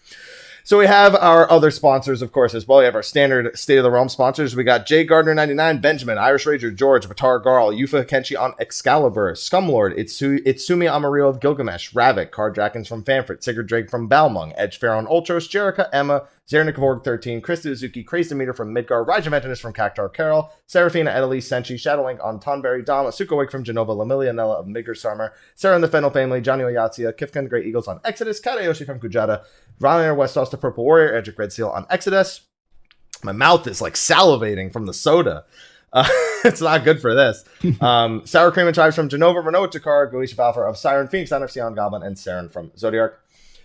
So we have our other sponsors, of course, as well. We have our standard State of the Realm sponsors. We got Jay Gardner 99, Benjamin, Irish Rager, George, Batar Garl, Yufa Kenshi on Excalibur, Scumlord, Itsumi Amarillo of Gilgamesh, Ravik, Card Drakens from Fanfrit, Sigurd Drake from Balmung, Edge Pharaoh Ultros, Jerica, Emma, Zernik of Org 13, Krista Uzuki, Crazed Meter from Midgar, Raja Ventinus from Cactar Carol, Seraphina Edelise, Senshi, Shadowlink on Tonberry, Dom, Asuka from Jenova, Lamilia Nella of Midgar Sarmer, Serren the Fennel Family, Johnny Oyatsia, Kifca and Great Eagles on Exodus, Aoshi from Kujata, Rylanator Westaus The Purple Warrior, Eadric Redsteele on Exodus. My mouth is like salivating from the soda. It's not good for this. Sour Cream and Chives from Jenova, Rynoet Chikara, Goetia Valefar of Siren, Phoenix Down of Sion Goblin, and Serren from Zodiark.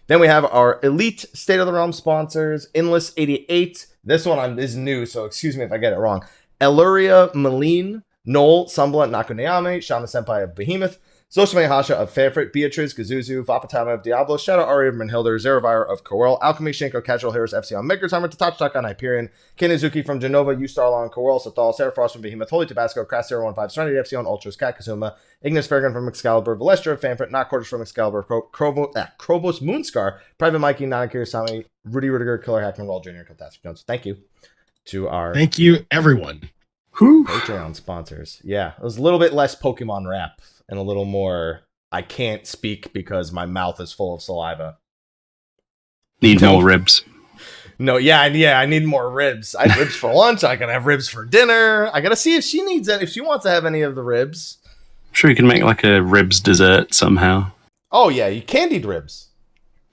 Then we have our elite State of the Realm sponsors, Inless 88. This one is new, so excuse me if I get it wrong. Eluria Maline, Noel, Sumblant, Nakuneame, Shama Senpai of Behemoth, Zoshime Hasha of Fanfrit, Beatriz, Gazuzu, Vapatama of Diablo, Shadow Ari of Manhilder, Zeravire of Coral, Alchemy, Shinko, Casual Heroes FC on Midgartimer, Tatachtak on Hyperion, Kenizuki from Jenova, Ustarla on Coral, Sathal, Serafrost from Behemoth, Holy Tabasco, Crass 015, Serenity FC on Ultras, Katkazuma, Ignis Fergan from Excalibur, Valestra of Fanfrit, Not Quarters from Excalibur, Krobos Moonscar, Private Mikey, Nanakiri Sami, Rudy Rudiger, Killer Hackman, Roll Jr., Fantastic Jones. Thank you to our Thank you, everyone. Patreon sponsors. Yeah, it was a little bit less Pokemon rap and a little more I can't speak because my mouth is full of saliva. Need more ribs. No, I need more ribs. I had ribs for lunch. I can have ribs for dinner. I gotta see if she needs any, if she wants to have any of the ribs. I'm sure you can make like a ribs dessert somehow. Oh yeah, you candied ribs.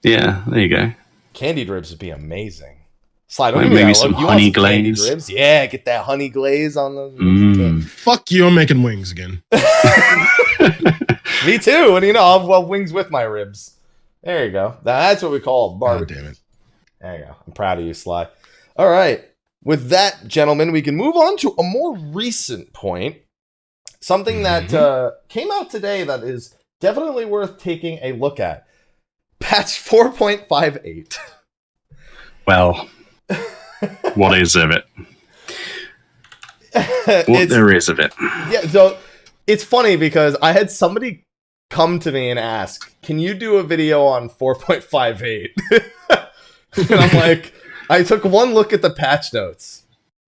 Yeah, there you go. Candied ribs would be amazing. Slyh, don't maybe some honey glaze. Ribs? Yeah, get that honey glaze on the. Fuck you! I'm making wings again. Me too. And I'll have wings with my ribs. There you go. That's what we call barbecue. God damn it. There you go. I'm proud of you, Slyh. All right. With that, gentlemen, we can move on to a more recent point. Something that came out today that is definitely worth taking a look at. Patch 4.58. Well, What is of it? What there is of it. Yeah, so it's funny because I had somebody come to me and ask, can you do a video on 4.58? And I'm like, I took one look at the patch notes,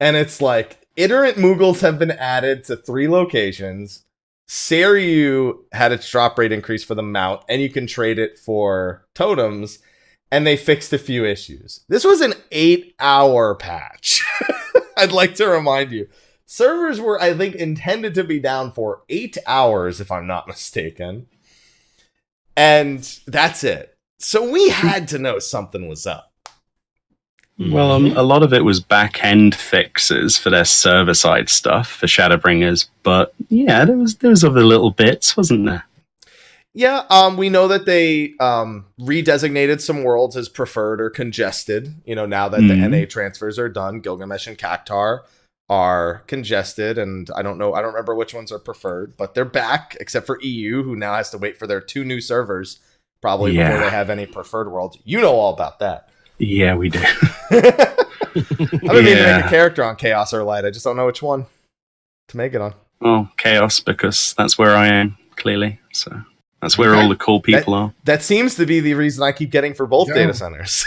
and it's like, iterant Moogles have been added to 3 locations. Seiryu had its drop rate increase for the mount, and you can trade it for totems, and they fixed a few issues. This was an 8-hour patch. I'd like to remind you. Servers were, I think, intended to be down for 8 hours, if I'm not mistaken. And that's it. So we had to know something was up. Well, a lot of it was back-end fixes for their server-side stuff for Shadowbringers, but yeah, there was other little bits, wasn't there? Yeah, we know that they redesignated some worlds as preferred or congested. You know, now that the NA transfers are done, Gilgamesh and Cactar are congested, and I don't remember which ones are preferred, but they're back, except for EU, who now has to wait for their 2 new servers, probably before they have any preferred worlds. You know all about that. Yeah, we do. I've been meaning to make a character on Chaos or Light. I just don't know which one to make it on. Well, Chaos, because that's where I am, clearly. So that's where all the cool people are. That seems to be the reason I keep getting for both data centers.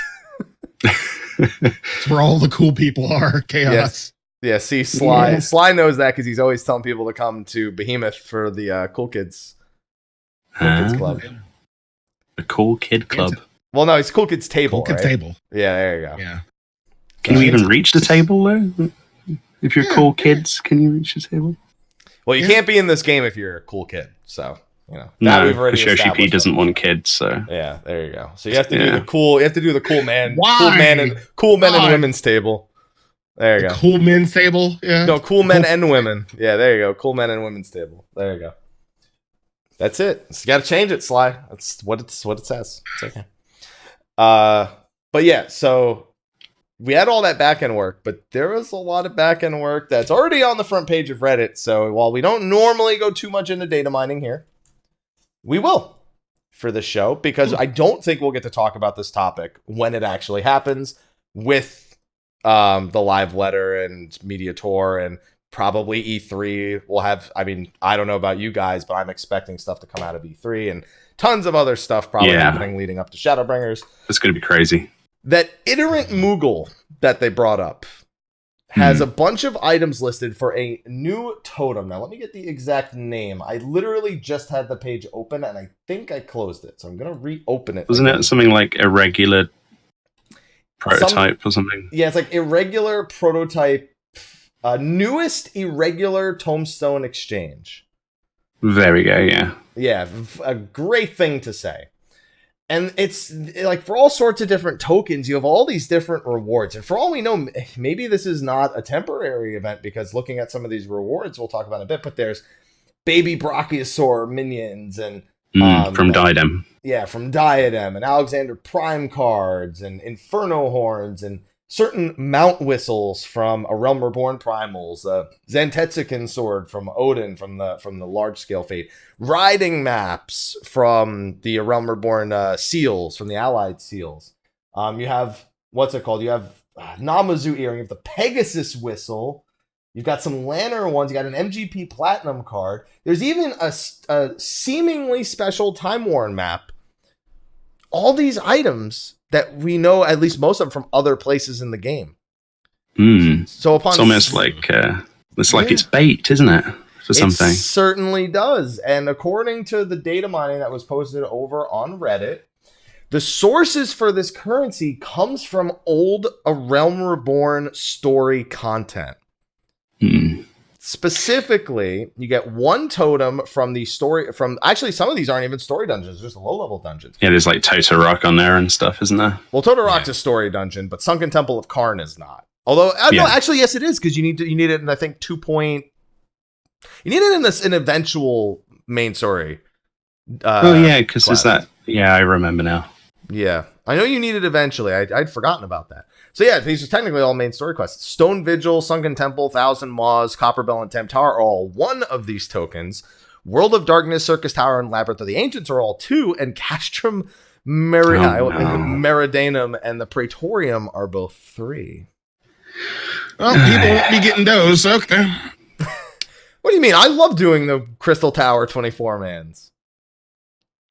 It's where all the cool people are. Chaos. Yes. Yeah, see, Slyh. Yeah. Slyh knows that because he's always telling people to come to Behemoth for the Cool Kids. Kids Club. The Cool Kid Club. Well, no, it's Cool Kids Table. Cool Kids Table. Yeah, there you go. Yeah. Can you even reach the table, though? If you're cool kids, can you reach the table? Well, you can't be in this game if you're a cool kid. So, you know. No, because Yoshi P doesn't want kids, so. Yeah, there you go. So you have to do the cool, cool men and women's table. There you go. Cool men's table? Yeah. No, cool men and women. Yeah, there you go. Cool men and women's table. There you go. That's it. You got to change it, Slyh. That's what it says. It's okay. But yeah, so we had all that back-end work, but there was a lot of back-end work that's already on the front page of Reddit. So while we don't normally go too much into data mining here, we will for this show, because I don't think we'll get to talk about this topic when it actually happens with the live letter and media tour, and probably E3 will have, I mean, I don't know about you guys, but I'm expecting stuff to come out of E3 and tons of other stuff probably happening leading up to Shadowbringers. It's going to be crazy. That iterant Moogle that they brought up has a bunch of items listed for a new totem. Now, let me get the exact name. I literally just had the page open, and I think I closed it, so I'm going to reopen it. Wasn't it something like irregular prototype or something? Yeah, it's like irregular prototype, newest irregular tombstone exchange. There we go, yeah. Yeah, a great thing to say. And it's like for all sorts of different tokens, you have all these different rewards. And for all we know, maybe this is not a temporary event, because looking at some of these rewards, we'll talk about in a bit, but there's baby Brachiosaur minions and from Diadem. Yeah, from Diadem, and Alexander Prime cards, and Inferno horns, and certain mount whistles from A Realm Reborn primals, Zantetsuken sword from Odin from the large scale fate, riding maps from the A Realm Reborn seals, from the allied seals. You have, what's it called? You have Namazu earring, you have the Pegasus whistle. You've got some Lantern ones. You got an MGP Platinum card. There's even a seemingly special Time Worn map. All these items that we know, at least most of them, from other places in the game. So upon it's almost like it's bait, isn't it, for something? It certainly does. And according to the data mining that was posted over on Reddit, the sources for this currency comes from old A Realm Reborn story content. Specifically, you get one totem from the story. Actually, some of these aren't even story dungeons; just low-level dungeons. Yeah, there's like Totorock on there and stuff, isn't there? Well, Totorock's a story dungeon, but Sunken Temple of Karn is not. Although, no, actually, yes, it is, because you need it in, I think, 2 point. You need it in an eventual main story. Because there's that. Yeah, I remember now. Yeah, I know you need it eventually. I'd forgotten about that. So yeah, these are technically all main story quests. Stone Vigil, Sunken Temple, Thousand Maws, Copperbell, and Temp Tower are all one of these tokens. World of Darkness, Circus Tower, and Labyrinth of the Ancients are all 2, and Castrum Meridanum and the Praetorium are both 3. Well, people won't be getting those. Okay. What do you mean? I love doing the Crystal Tower 24-mans.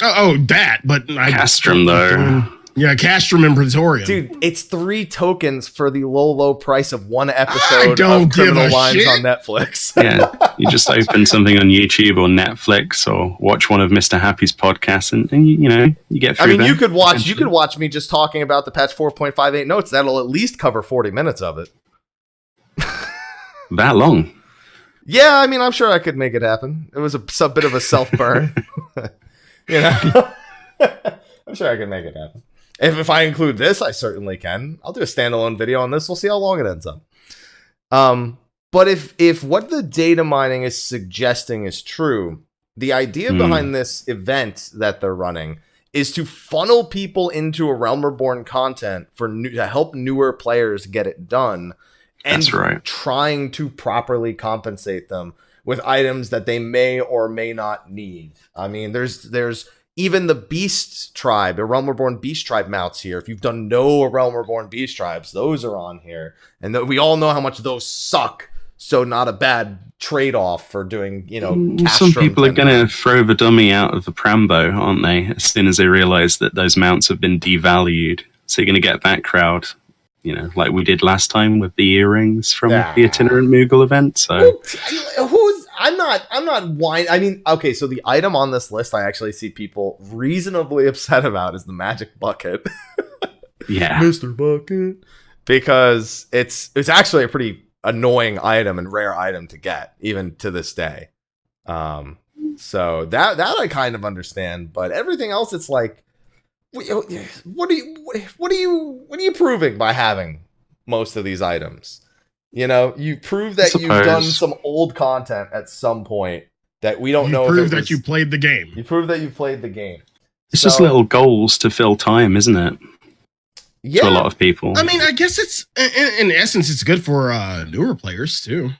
Oh, that, but Castrum, though. Yeah, Castrum and Praetorian. Dude, it's 3 tokens for the low price of 1 episode don't of Criminal give a Minds shit. on Netflix. Yeah, you just open something on YouTube or Netflix or watch one of Mr. Happy's podcasts, and you get through. I mean, that. you could watch me just talking about the patch 4.58 notes. That'll at least cover 40 minutes of it. That long. Yeah, I mean, I'm sure I could make it happen. It was a bit of a self-burn. I'm sure I can make it happen. If I include this, I certainly can. I'll do a standalone video on this. We'll see how long it ends up. But if what the data mining is suggesting is true, the idea behind this event that they're running is to funnel people into a Realm Reborn content to help newer players get it done. And That's right. Trying to properly compensate them with items that they may or may not need. I mean, there's even the Beast Tribe, the Realm Reborn Beast Tribe mounts here. If you've done no Realm Reborn Beast Tribes, those are on here. And we all know how much those suck. So not a bad trade-off for doing, Some people are going to throw the dummy out of the Prambo, aren't they? As soon as they realize that those mounts have been devalued. So you're going to get that crowd, like we did last time with the earrings from the itinerant Moogle event. So I'm not whining. I mean, okay, so the item on this list I actually see people reasonably upset about is the Magic Bucket. Yeah. Mr. Bucket. Because it's actually a pretty annoying item and rare item to get, even to this day. So that I kind of understand, but everything else, it's like, what are you proving by having most of these items? You prove that you've done some old content at some point that we don't know. You prove that you played the game. You prove that you played the game. It's just little goals to fill time, isn't it? Yeah. To a lot of people. I mean, I guess it's, in essence, it's good for newer players, too.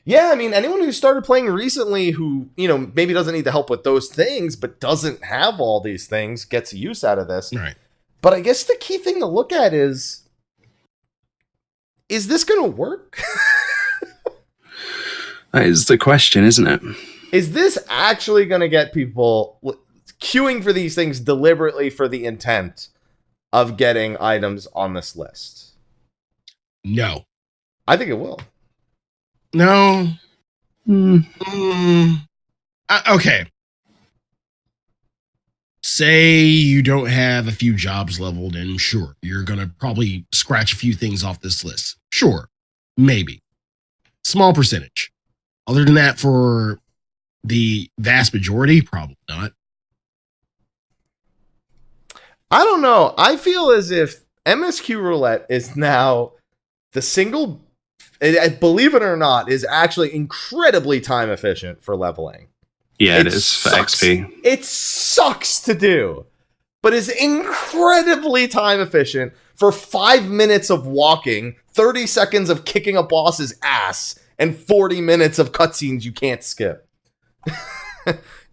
Yeah, I mean, anyone who started playing recently who, maybe doesn't need the help with those things, but doesn't have all these things, gets use out of this. Right. But I guess the key thing to look at is this going to work? That is the question, isn't it? Is this actually going to get people queuing for these things deliberately for the intent of getting items on this list? No. I think it will. No. Okay. Say you don't have a few jobs leveled, and sure, you're going to probably scratch a few things off this list. Sure. Maybe. Small percentage. Other than that, for the vast majority, probably not. I don't know. I feel as if MSQ Roulette is now the single, believe it or not, is actually incredibly time efficient for leveling. Yeah, it is for XP. It sucks to do, but is incredibly time efficient for 5 minutes of walking, 30 seconds of kicking a boss's ass, and 40 minutes of cutscenes you can't skip.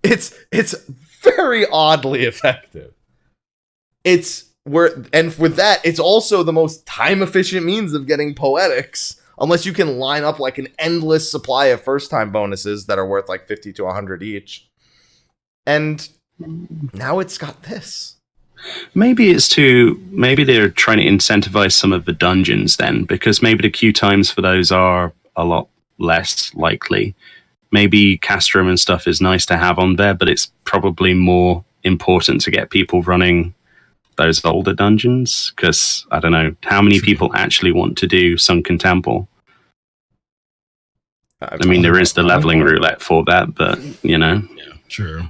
It's very oddly effective. And with that, it's also the most time efficient means of getting poetics, unless you can line up like an endless supply of first time bonuses that are worth like 50 to 100 each. And now it's got this. Maybe they're trying to incentivize some of the dungeons then, because maybe the queue times for those are a lot less likely. Maybe Castrum and stuff is nice to have on there, but it's probably more important to get people running those older dungeons, because I don't know how many people actually want to do Sunken Temple. I mean, there is the leveling roulette for that, but Yeah, true.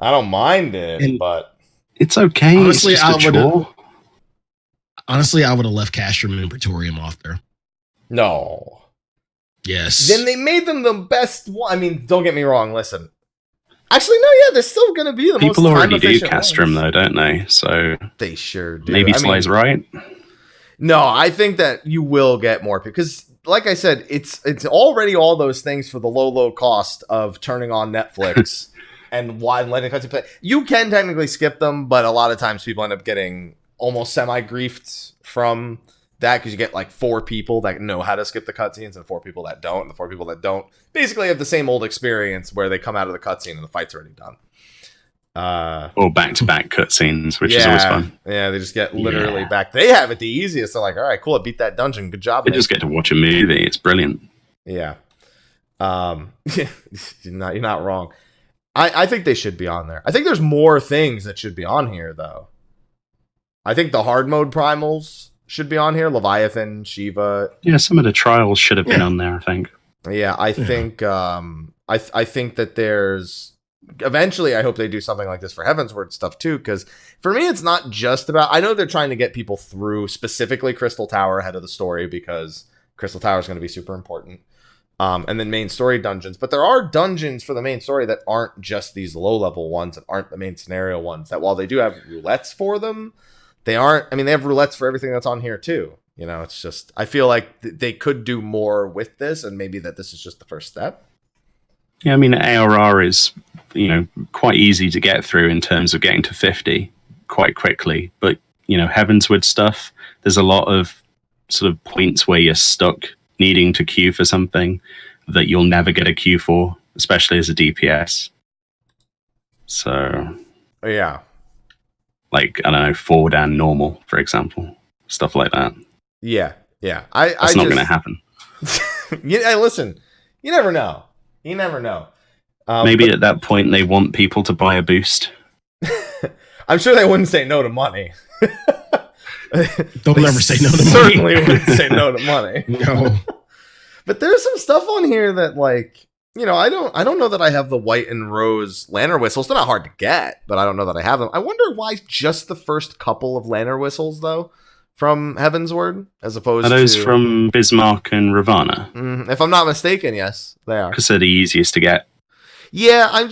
I don't mind it, but it's okay. Honestly, it's just a chore. I would have left Castrum and Praetorium off there. no. Yes. Then they made them the best one. I mean, don't get me wrong. Listen, actually, no, yeah, they're still going to be the People most already do time-efficient Castrum, ones. though, don't they? So They sure do. maybe Sly's right. No, I think that you will get more people because, like I said, it's already all those things for the low cost of turning on Netflix and letting cutscenes play. You can technically skip them, but a lot of times people end up getting almost semi-griefed from that because you get like 4 people that know how to skip the cutscenes and 4 people that don't. And the 4 people that don't basically have the same old experience where they come out of the cutscene and the fight's already done. Or back-to-back cutscenes, which is always fun. Yeah, they just get literally back. They have it the easiest. They're like, all right, cool, I beat that dungeon. Good job. You just get to watch a movie. It's brilliant. Yeah. You're not wrong. I think they should be on there. I think there's more things that should be on here, though. I think the hard mode primals should be on here. Leviathan, Shiva. Yeah, some of the trials should have been on there, I think. Yeah, I think I think that there's eventually I hope they do something like this for Heavensward stuff too, because for me it's not just about, I know they're trying to get people through specifically Crystal Tower ahead of the story because Crystal Tower is going to be super important. And then main story dungeons, but there are dungeons for the main story that aren't just these low level ones that aren't the main scenario ones, that while they do have roulettes for them, they aren't, I mean, they have roulettes for everything that's on here too. You know, it's just, I feel like they could do more with this, and maybe that this is just the first step. Yeah, I mean, ARR is, quite easy to get through in terms of getting to 50 quite quickly. But, Heavensward stuff, there's a lot of sort of points where you're stuck needing to queue for something that you'll never get a queue for, especially as a DPS. So, yeah. Like, I don't know, forward and normal, for example. Stuff like that. Yeah. That's not going to happen. Listen, you never know. Maybe at that point they want people to buy a boost. I'm sure they wouldn't say no to money. They'll never say no to money. Certainly wouldn't say no to money. No. But there's some stuff on here that, like, I don't know that I have the white and rose lantern whistles. They're not hard to get, but I don't know that I have them. I wonder why just the first couple of lantern whistles, though, from Heavensward, as opposed to... Are those from Bismarck and Ravana? If I'm not mistaken, yes, they are. Because they're the easiest to get. Yeah,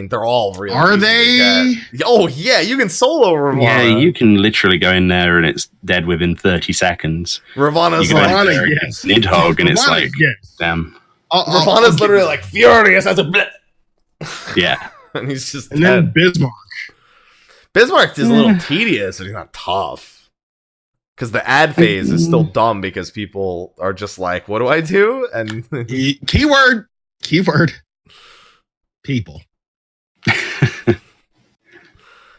they're all really Are they? Oh, yeah, you can solo Ravana. Yeah, you can literally go in there and it's dead within 30 seconds. Ravana's like... yes. Nidhogg, and it's like, yes. damn. Ravana's literally like, furious as a blip. Yeah. And he's just And dead. then Bismarck. Bismarck is a little tedious, but he's not tough. Because the ad phase is still dumb because people are just like, what do I do? And Keyword. People.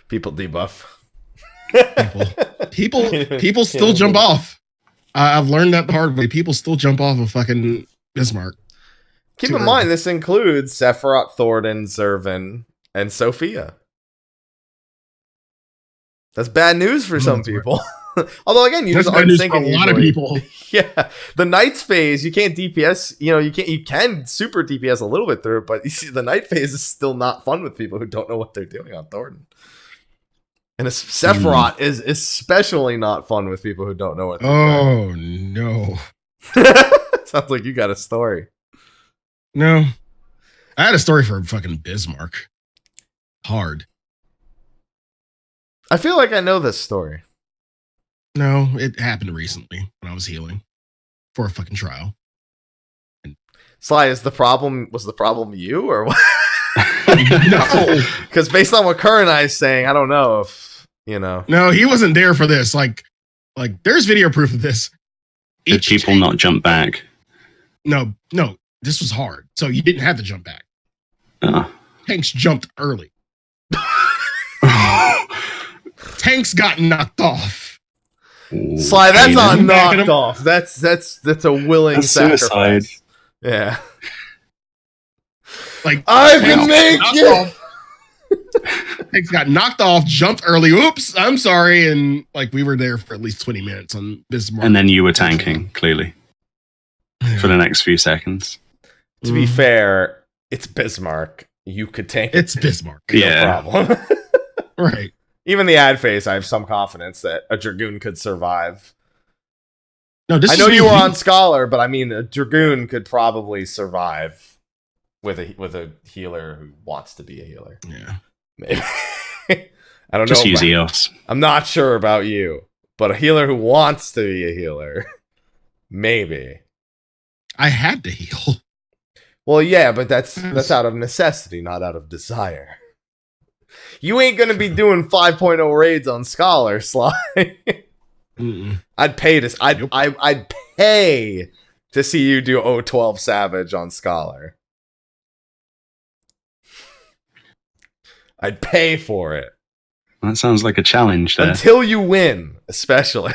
People debuff. People still jump off. I've learned that the hard way. People still jump off of fucking Bismarck. Keep in mind, this includes Sephiroth, Thornton, Zervan, and Sophia. That's bad news for some people. Although again, you just unsyncing a lot of people. Yeah, the Knights phase, you can't DPS. You can super DPS a little bit through it, but you see, the Knight phase is still not fun with people who don't know what they're doing on Thornton. And Sephiroth is especially not fun with people who don't know what they're doing. Oh no! Sounds like you got a story. No, I had a story for fucking Bismarck. Hard. I feel like I know this story. No, it happened recently when I was healing for a fucking trial. Sly, was the problem you or what? No, because based on what Kurenai is saying, I don't know if No, he wasn't there for this. Like there's video proof of this. Did people not jump back? No, this was hard, so you didn't have to jump back. Tanks jumped early. Tanks got knocked off. Sly, that's not knocked off. That's a willing sacrifice. Suicide. Yeah. Like I can make it. Tanks got knocked off, jumped early. Oops, I'm sorry. And like we were there for at least 20 minutes on Bismarck. And then you were tanking, clearly. For the next few seconds. To be fair, it's Bismarck. You could tank it. It's Bismarck. No problem. Right. Even the ad phase, I have some confidence that a Dragoon could survive. No, I know you were on Scholar, but I mean, a Dragoon could probably survive with a healer who wants to be a healer. Yeah. Maybe. I don't know. Just use EOS. I'm not sure about you, but a healer who wants to be a healer, maybe. I had to heal. Well, yeah, but that's out of necessity, not out of desire. You ain't gonna be doing 5.0 raids on Scholar, Sly. I'd pay to. I'd pay to see you do O12 Savage on Scholar. I'd pay for it. That sounds like a challenge there. Until you win, especially.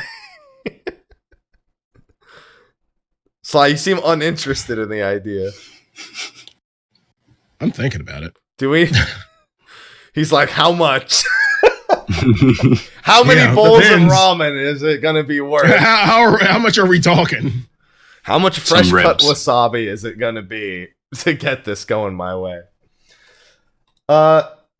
Sly, you seem uninterested in the idea. I'm thinking about it. Do we? He's like, how much? How many bowls of ramen is it going to be worth? How much are we talking? How much fresh cut wasabi is it going to be to get this going my way?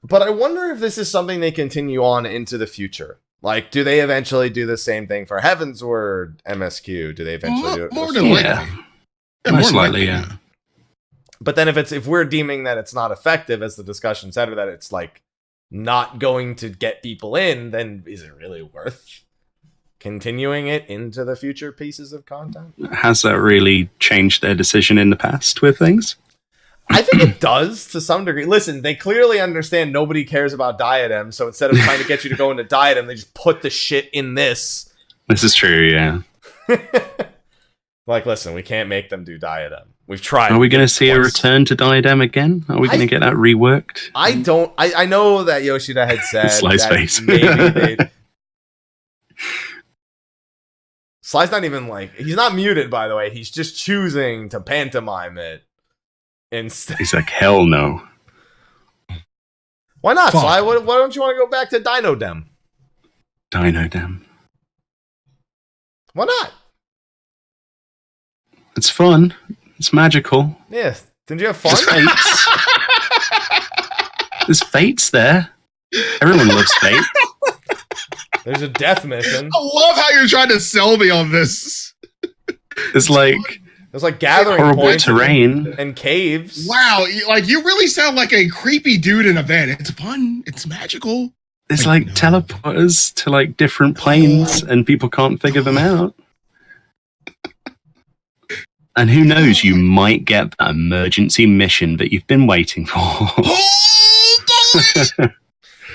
But I wonder if this is something they continue on into the future. Like, do they eventually do the same thing for Heavensward MSQ? Do they eventually do it? More than likely. Yeah, most likely, yeah. But then if we're deeming that it's not effective, as the discussion said, or that it's like not going to get people in, then is it really worth continuing it into the future pieces of content? Has that really changed their decision in the past with things? I think it does to some degree. Listen, they clearly understand nobody cares about Diadem, so instead of trying to get you to go into Diadem, they just put the shit in this. This is true, yeah. Like, listen, we can't make them do Diadem. We've tried. Are we going to see a return to Diadem again? Are we going to get that reworked? I know that Yoshida had said Sly's that face. Maybe they'd... Sly's not even he's not muted, by the way. He's just choosing to pantomime it. Instead. He's like, hell no. Why not, Sly? Why don't you want to go back to Dinodem? Dinodem. Why not? It's fun. It's magical. Yes. Didn't you have fun? There's fates there. Everyone loves fate. There's a death mission. I love how you're trying to sell me on this. It's like... It's like gathering horrible points terrain and caves. Wow, you really sound like a creepy dude in a van. It's fun. It's magical. There's teleporters to different planes, and people can't figure them out. And who knows, you might get that emergency mission that you've been waiting for.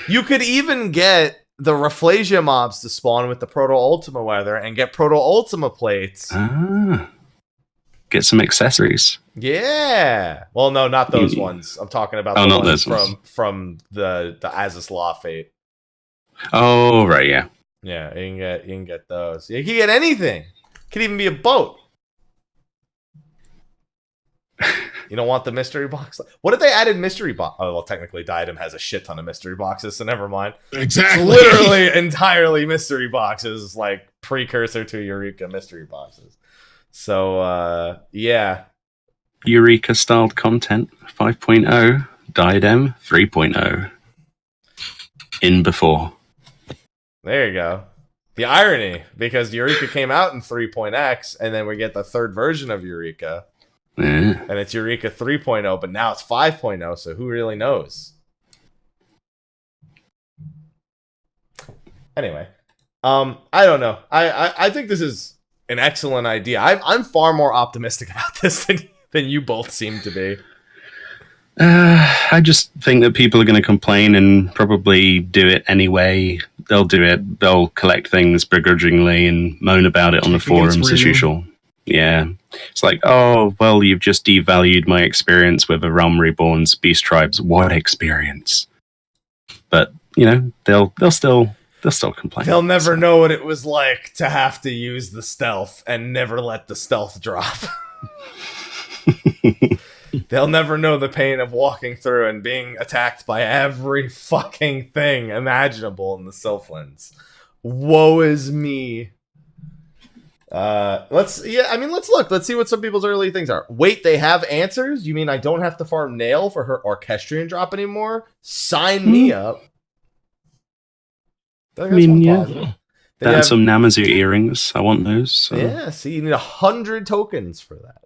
You could even get the Rafflesia mobs to spawn with the Proto Ultima weather and get Proto Ultima plates. Get some accessories. Yeah. Well, no, not those ones. I'm talking about the ones from the Azus Law Fate. Oh, right, yeah. Yeah, you can get those. You can get anything. It could even be a boat. You don't want the mystery box? What if they added mystery box? Oh, well, technically Diadem has a shit ton of mystery boxes, so never mind. Exactly. It's literally entirely mystery boxes, like precursor to Eureka mystery boxes. So, yeah. Eureka-styled content 5.0, Diadem 3.0. In before. There you go. The irony, because Eureka came out in 3.x, and then we get the third version of Eureka. Yeah. And it's Eureka 3.0, but now it's 5.0, so who really knows? Anyway. I don't know. I think this is an excellent idea. I'm far more optimistic about this than you both seem to be. I just think that people are going to complain and probably do it anyway. They'll do it. They'll collect things begrudgingly and moan about it on the forums as usual. Yeah. It's like, oh, well, you've just devalued my experience with a Realm Reborn's Beast Tribes. What experience? But, they'll still complain. They'll never know what it was like to have to use the stealth and never let the stealth drop. They'll never know the pain of walking through and being attacked by every fucking thing imaginable in the Sylphlands. Woe is me. Let's look. Let's see what some people's early things are. Wait, they have answers? You mean I don't have to farm Nail for her Orchestrion drop anymore? Sign me up. Yeah. That's some Namazu earrings. I want those. So. Yeah, see, you need 100 tokens for that.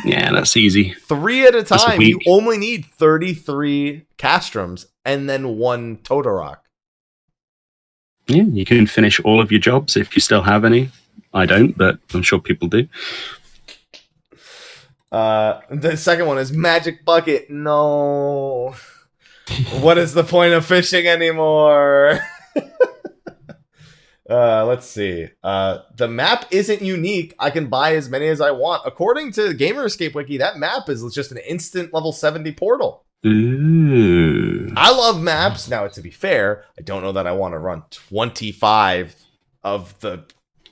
Yeah, that's easy. 3 at a time. You only need 33 Castrums and then 1 Totorock. Yeah, you can finish all of your jobs if you still have any. I don't, but I'm sure people do. The second one is Magic Bucket. No. What is the point of fishing anymore? Let's see. The map isn't unique. I can buy as many as I want. According to Gamerscape Wiki, that map is just an instant level 70 portal. Ooh. I love maps. Now, to be fair, I don't know that I want to run 25 of the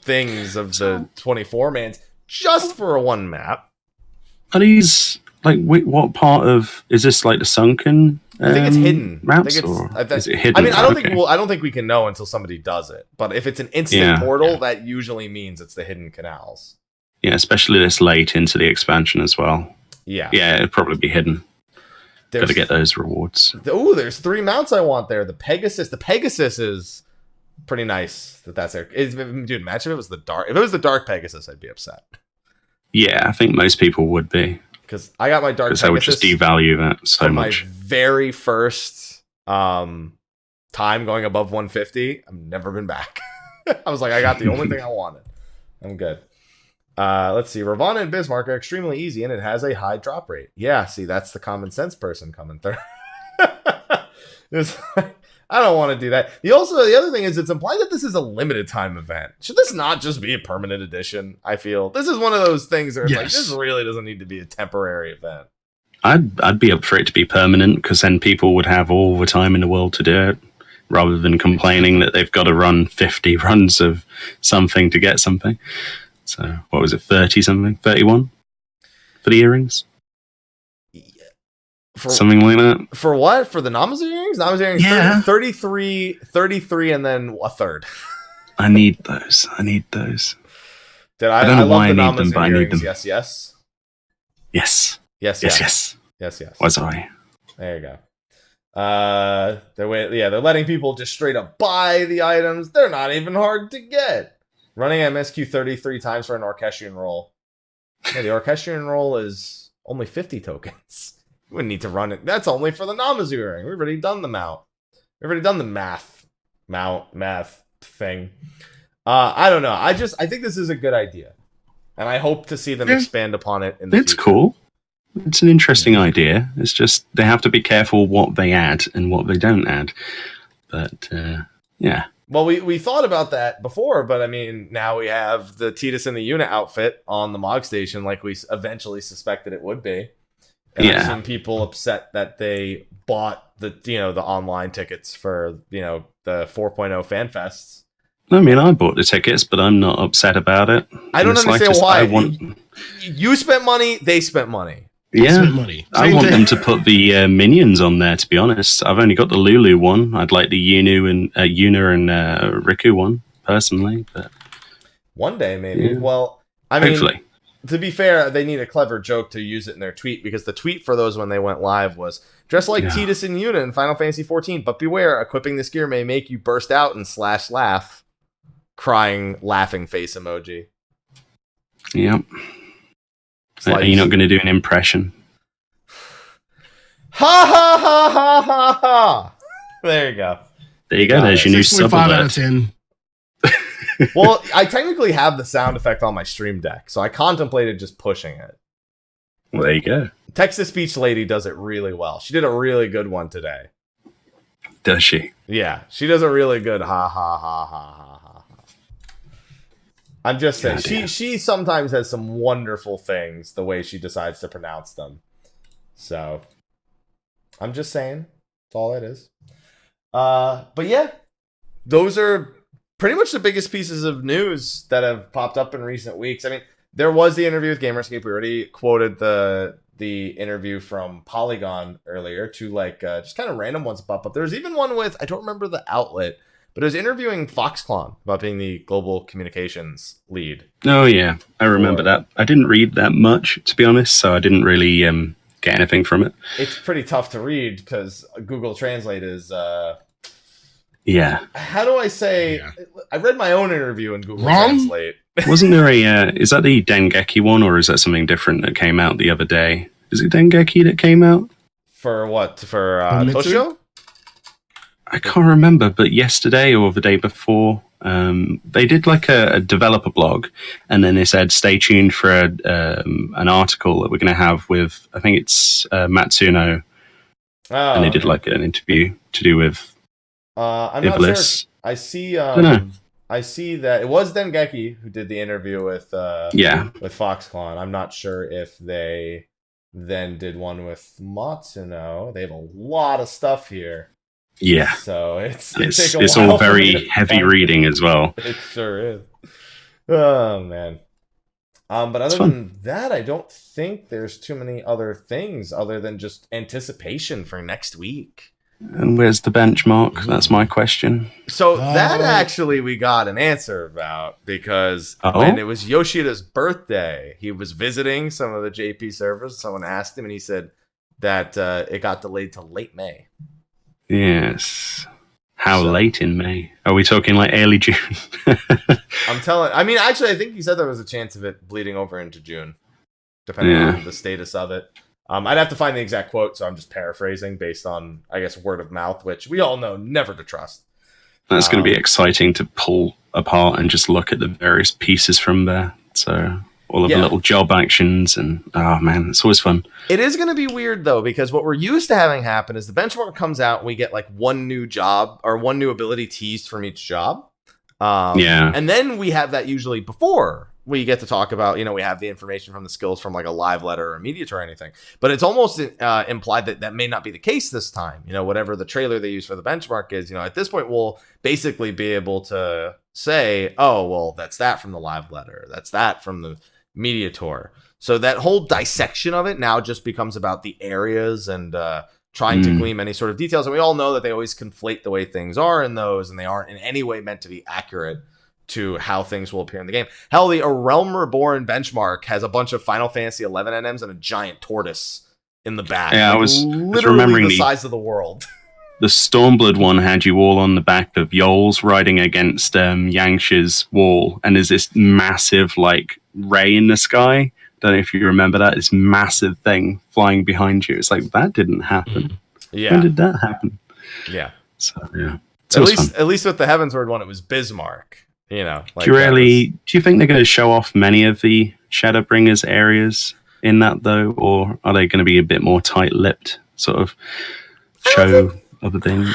things of the 24-mans just for a one map. Are these, like, what part of... Is this, like, the sunken... I think it's hidden. Maps, is it hidden? I don't think we can know until somebody does it. But if it's an instant portal, that usually means it's the hidden canals. Yeah, especially this late into the expansion as well. Yeah. Yeah, it'd probably be hidden. Gotta get those rewards. There's 3 mounts I want there. The Pegasus. The Pegasus is pretty nice that's there. Dude, imagine if it was the dark. If it was the dark Pegasus, I'd be upset. Yeah, I think most people would be. Because I got my dark Pegasus. Because I would just devalue that so much. My very first time going above 150, I've never been back. I was like, I got the only thing I wanted. I'm good. Let's see. Ravana and Bismarck are extremely easy, and it has a high drop rate. Yeah, see, that's the common sense person coming through. I don't want to do that. The other thing is, it's implied that this is a limited time event. Should this not just be a permanent edition? I feel this is one of those things where it's like, this really doesn't need to be a temporary event. I'd be up for it to be permanent, because then people would have all the time in the world to do it, rather than complaining that they've got to run 50 runs of something to get something. So what was it, 30 something, 31 for the earrings? Something like that. For what? For the Namazu earrings? Namazu earrings, yeah. 33, and then a third. I need those. I don't know I why I need them, but I need them. Yes. Why sorry? There you go. They're letting people just straight up buy the items. They're not even hard to get. Running MSQ 33 times for an Orchestrion roll. Yeah, the Orchestrion roll is only 50 tokens. We wouldn't need to run it. That's only for the Namazu earring. We've already done the mount. We've already done the math thing. I don't know. I think this is a good idea. And I hope to see them expand upon it in the future. Cool. It's an interesting idea. It's just they have to be careful what they add and what they don't add. But, yeah. Well, we thought about that before, but I mean, now we have the Tidus and the unit outfit on the Mog Station like we eventually suspected it would be. And I've seen people upset that they bought the online tickets for, the 4.0 FanFests. I mean, I bought the tickets, but I'm not upset about it. I don't understand why. You spent money, they spent money. Yeah, I want them to put the minions on there, to be honest. I've only got the Lulu one. I'd like the Yuna and Riku one, personally. But one day, maybe. Yeah. Well, I mean, hopefully. To be fair, they need a clever joke to use it in their tweet, because the tweet for those when they went live was, dress like Tidus and Yuna in Final Fantasy XIV, but beware, equipping this gear may make you burst out and /laugh. Crying, laughing face emoji. Yep. Are you not going to do an impression? Ha ha ha ha ha ha! There you go. There's your new sub 5 out of 10. Well, I technically have the sound effect on my stream deck, so I contemplated just pushing it. Well, there you go. Text-to-speech lady does it really well. She did a really good one today. Does she? Yeah, she does a really good ha ha ha ha ha. I'm just saying, she sometimes has some wonderful things, the way she decides to pronounce them. So, I'm just saying, that's all it is. But yeah, those are pretty much the biggest pieces of news that have popped up in recent weeks. I mean, there was the interview with Gamerscape. We already quoted the interview from Polygon earlier, to just kind of random ones pop up. There's even one with, I don't remember the outlet, but it was interviewing Foxclon about being the global communications lead. Oh, yeah. I remember that. I didn't read that much, to be honest, so I didn't really get anything from it. It's pretty tough to read because Google Translate is... yeah. How do I say... Yeah. I read my own interview in Google Translate. Wasn't there a... is that the Dengeki one, or is that something different that came out the other day? Is it Dengeki that came out? For what? For Toshio? I can't remember, but yesterday or the day before, they did like a developer blog, and then they said, stay tuned for an article that we're going to have with, I think it's Matsuno. Oh, and they did like an interview to do with I'm not sure. I see... I don't know. I see that it was Dengeki who did the interview with Foxconn. I'm not sure if they then did one with Matsuno. They have a lot of stuff here. Yeah. So it's all very heavy reading as well. It sure is. Oh man. But other than that, I don't think there's too many other things other than just anticipation for next week. And where's the benchmark? That's my question. So that actually we got an answer about, because when it was Yoshida's birthday, he was visiting some of the JP servers. Someone asked him, and he said that it got delayed to late May. Yes. How late in May? Are we talking like early June? Actually, I think he said there was a chance of it bleeding over into June, depending on the status of it. I'd have to find the exact quote, so I'm just paraphrasing based on, I guess, word of mouth, which we all know never to trust. That's going to be exciting to pull apart and just look at the various pieces from there. So all of the little job actions, and oh man, it's always fun. It is going to be weird though, because what we're used to having happen is the benchmark comes out and we get like one new job or one new ability teased from each job. And then we have that usually before we get to talk about, we have the information from the skills from like a live letter or a media tour or anything. But it's almost implied that that may not be the case this time. Whatever the trailer they use for the benchmark is, at this point, we'll basically be able to say, oh, well, that's that from the live letter. That's that from the media tour. So that whole dissection of it now just becomes about the areas and trying to glean any sort of details. And we all know that they always conflate the way things are in those, and they aren't in any way meant to be accurate to how things will appear in the game. Hell, the A Realm Reborn benchmark has a bunch of Final Fantasy XI NMs and a giant tortoise in the back. Yeah, I was literally remembering the size of the world. The Stormblood one had you all on the back of Yols riding against Yangsha's wall, and there's this massive like ray in the sky. Don't know if you remember that. This massive thing flying behind you. It's like, that didn't happen. Yeah. When did that happen? Yeah. So yeah. At least with the Heavensward one, it was Bismarck. Do you think they're going to show off many of the Shadowbringers areas in that though, or are they going to be a bit more tight-lipped, sort of show other things?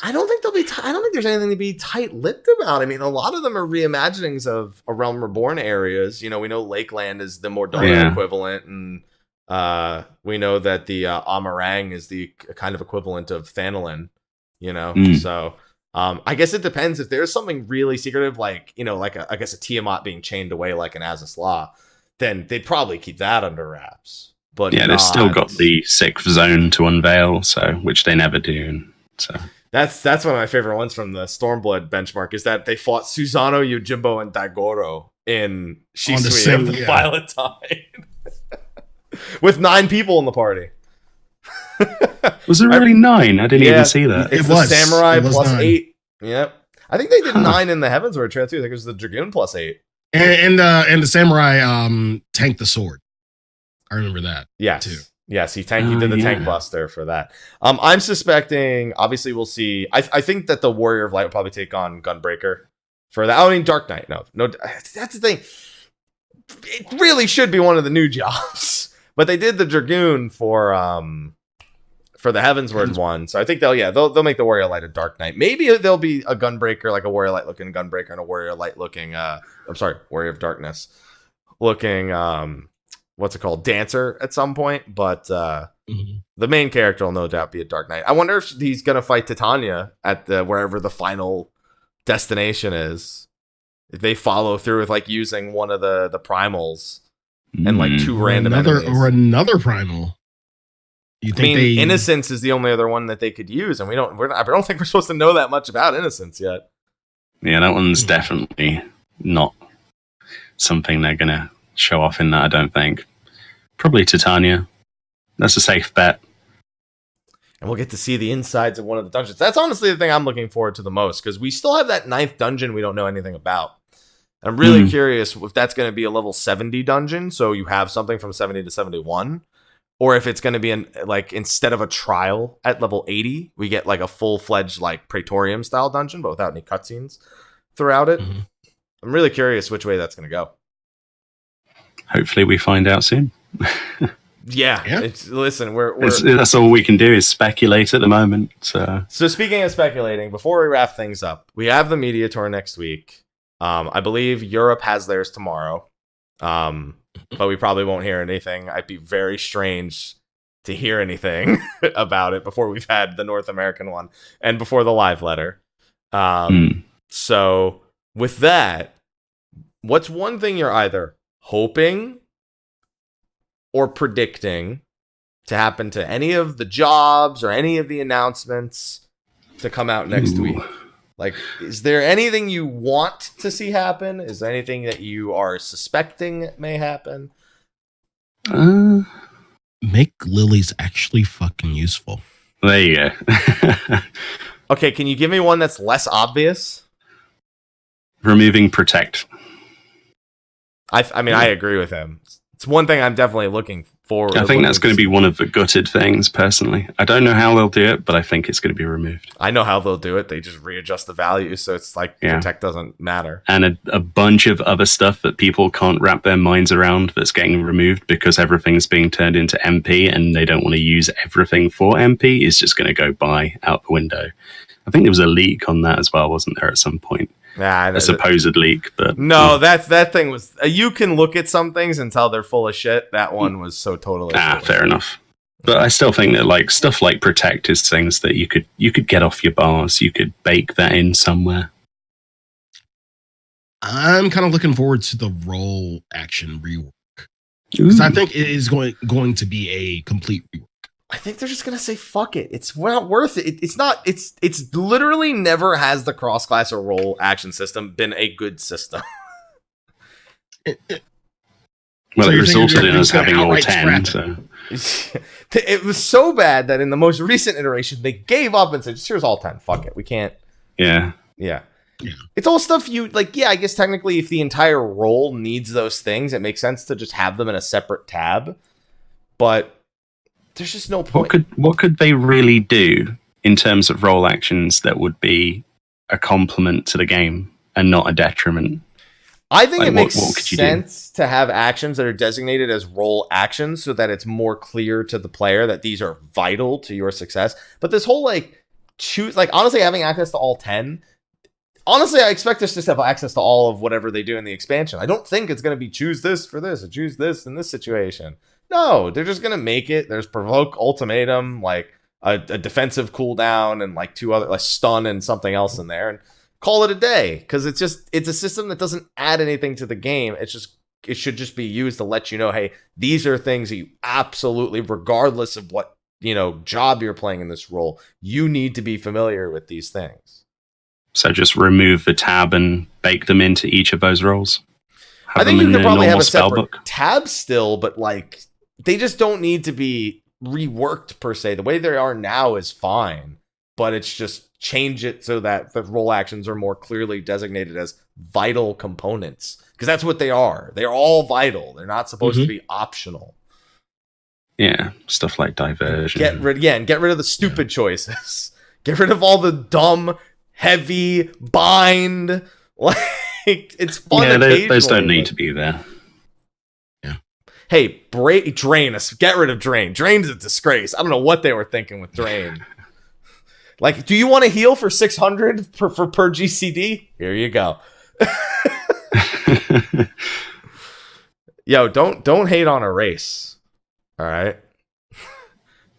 I don't think I don't think there's anything to be tight-lipped about. I mean, a lot of them are reimaginings of A Realm Reborn areas. We know Lakeland is the Mordorian equivalent, and we know that the Amarang is the kind of equivalent of Thanalin. So. I guess it depends. If there's something really secretive, like I guess a Tiamat being chained away like an Azazla, then they'd probably keep that under wraps. But they've still got the 6th zone to unveil, which they never do. So that's one of my favorite ones from the Stormblood benchmark, is that they fought Susano, Yojimbo, and Daigoro in Shisui of the Valentine with 9 people in the party. Was it really 9? I didn't even see that. It's the Samurai plus 9. 8. Yep. I think they did 9 in the Heavensward trail too. I think it was the Dragoon plus 8. And the Samurai tanked the sword. I remember that. Yes. Too. Yes, he did the tank buster for that. I'm suspecting, obviously we'll see. I think that the Warrior of Light will probably take on Gunbreaker for that. I mean, Dark Knight. No, that's the thing. It really should be one of the new jobs. But they did the Dragoon for the Heavensward one. So I think they'll make the Warrior Light a Dark Knight. Maybe there'll be a Gunbreaker, like a Warrior Light looking Gunbreaker, and a Warrior Light looking Warrior of Darkness looking what's it called? Dancer at some point. But the main character will no doubt be a Dark Knight. I wonder if he's gonna fight Titania at wherever the final destination is. If they follow through with like using one of the primals and like 2 random enemies. Or another primal. Innocence is the only other one that they could use, and I don't think we're supposed to know that much about Innocence yet. Yeah, that one's definitely not something they're gonna show off in that, I don't think. Probably Titania. That's a safe bet. And we'll get to see the insides of one of the dungeons. That's honestly the thing I'm looking forward to the most, because we still have that 9th dungeon we don't know anything about. I'm really curious if that's going to be a level 70 dungeon, so you have something from 70 to 71. Or if it's going to be instead of a trial at level 80, we get like a full-fledged like Praetorium style dungeon, but without any cutscenes throughout it. I'm really curious which way that's going to go. Hopefully we find out soon. Yeah. Listen, we're that's all we can do is speculate at the moment. So speaking of speculating, before we wrap things up, we have the media tour next week. I believe Europe has theirs tomorrow. But we probably won't hear anything. I'd be very strange to hear anything about it before we've had the North American one and before the live letter. So with that, what's one thing you're either hoping or predicting to happen to any of the jobs or any of the announcements to come out next week? Like, is there anything you want to see happen? Is there anything that you are suspecting may happen? Make lilies actually fucking useful. There you go. Okay, can you give me one that's less obvious? Removing protect. I mean, I agree with him. It's one thing I'm definitely looking forward to. I think that's going to be one of the gutted things, personally. I don't know how they'll do it, but I think it's going to be removed. I know how they'll do it. They just readjust the values, so it's like protect doesn't matter. And a bunch of other stuff that people can't wrap their minds around that's getting removed because everything's being turned into MP and they don't want to use everything for MP is just going to go by out the window. I think there was a leak on that as well, wasn't there, at some point? A supposed leak, but no, that thing was. You can look at some things and tell they're full of shit. That one was so totally. Fair enough. But I still think that like stuff like protect is things that you could get off your bars. You could bake that in somewhere. I'm kind of looking forward to the role action rework because I think it is going to be a complete rework. I think they're just gonna say fuck it. It's not worth it. It's not. It's literally never has the cross class or role action system been a good system. Well, so it resulted in us having all 10. So. It was so bad that in the most recent iteration they gave up and said, "Here's all 10. Fuck it. We can't." Yeah. It's all stuff you like. Yeah, I guess technically, if the entire role needs those things, it makes sense to just have them in a separate tab. But there's just no point. What could they really do in terms of role actions that would be a complement to the game and not a detriment? I think it makes sense to have actions that are designated as role actions so that it's more clear to the player that these are vital to your success. But this whole honestly having access to all 10, honestly, I expect us to have access to all of whatever they do in the expansion. I don't think it's going to be choose this for this or choose this in this situation. No, they're just going to make it. There's provoke, ultimatum, like a defensive cooldown and like two other, like stun and something else in there, and call it a day. Because it's a system that doesn't add anything to the game. It should just be used to let you know, hey, these are things that you absolutely, regardless of what job you're playing in this role, you need to be familiar with these things. So just remove the tab and bake them into each of those roles. I think you could probably have a separate tab still, but like they just don't need to be reworked per se. The way they are now is fine, but it's just change it so that the role actions are more clearly designated as vital components, because that's what they are. They're all vital. They're not supposed to be optional. Yeah, stuff like diversion. Get rid of the stupid choices. Get rid of all the dumb, heavy bind. Like it's fun. Yeah, those don't need to be there. Hey, Drain us. Get rid of Drain. Drain's a disgrace. I don't know what they were thinking with Drain. Like, do you want to heal for 600 per GCD? Here you go. Yo, don't hate on Erase. All right.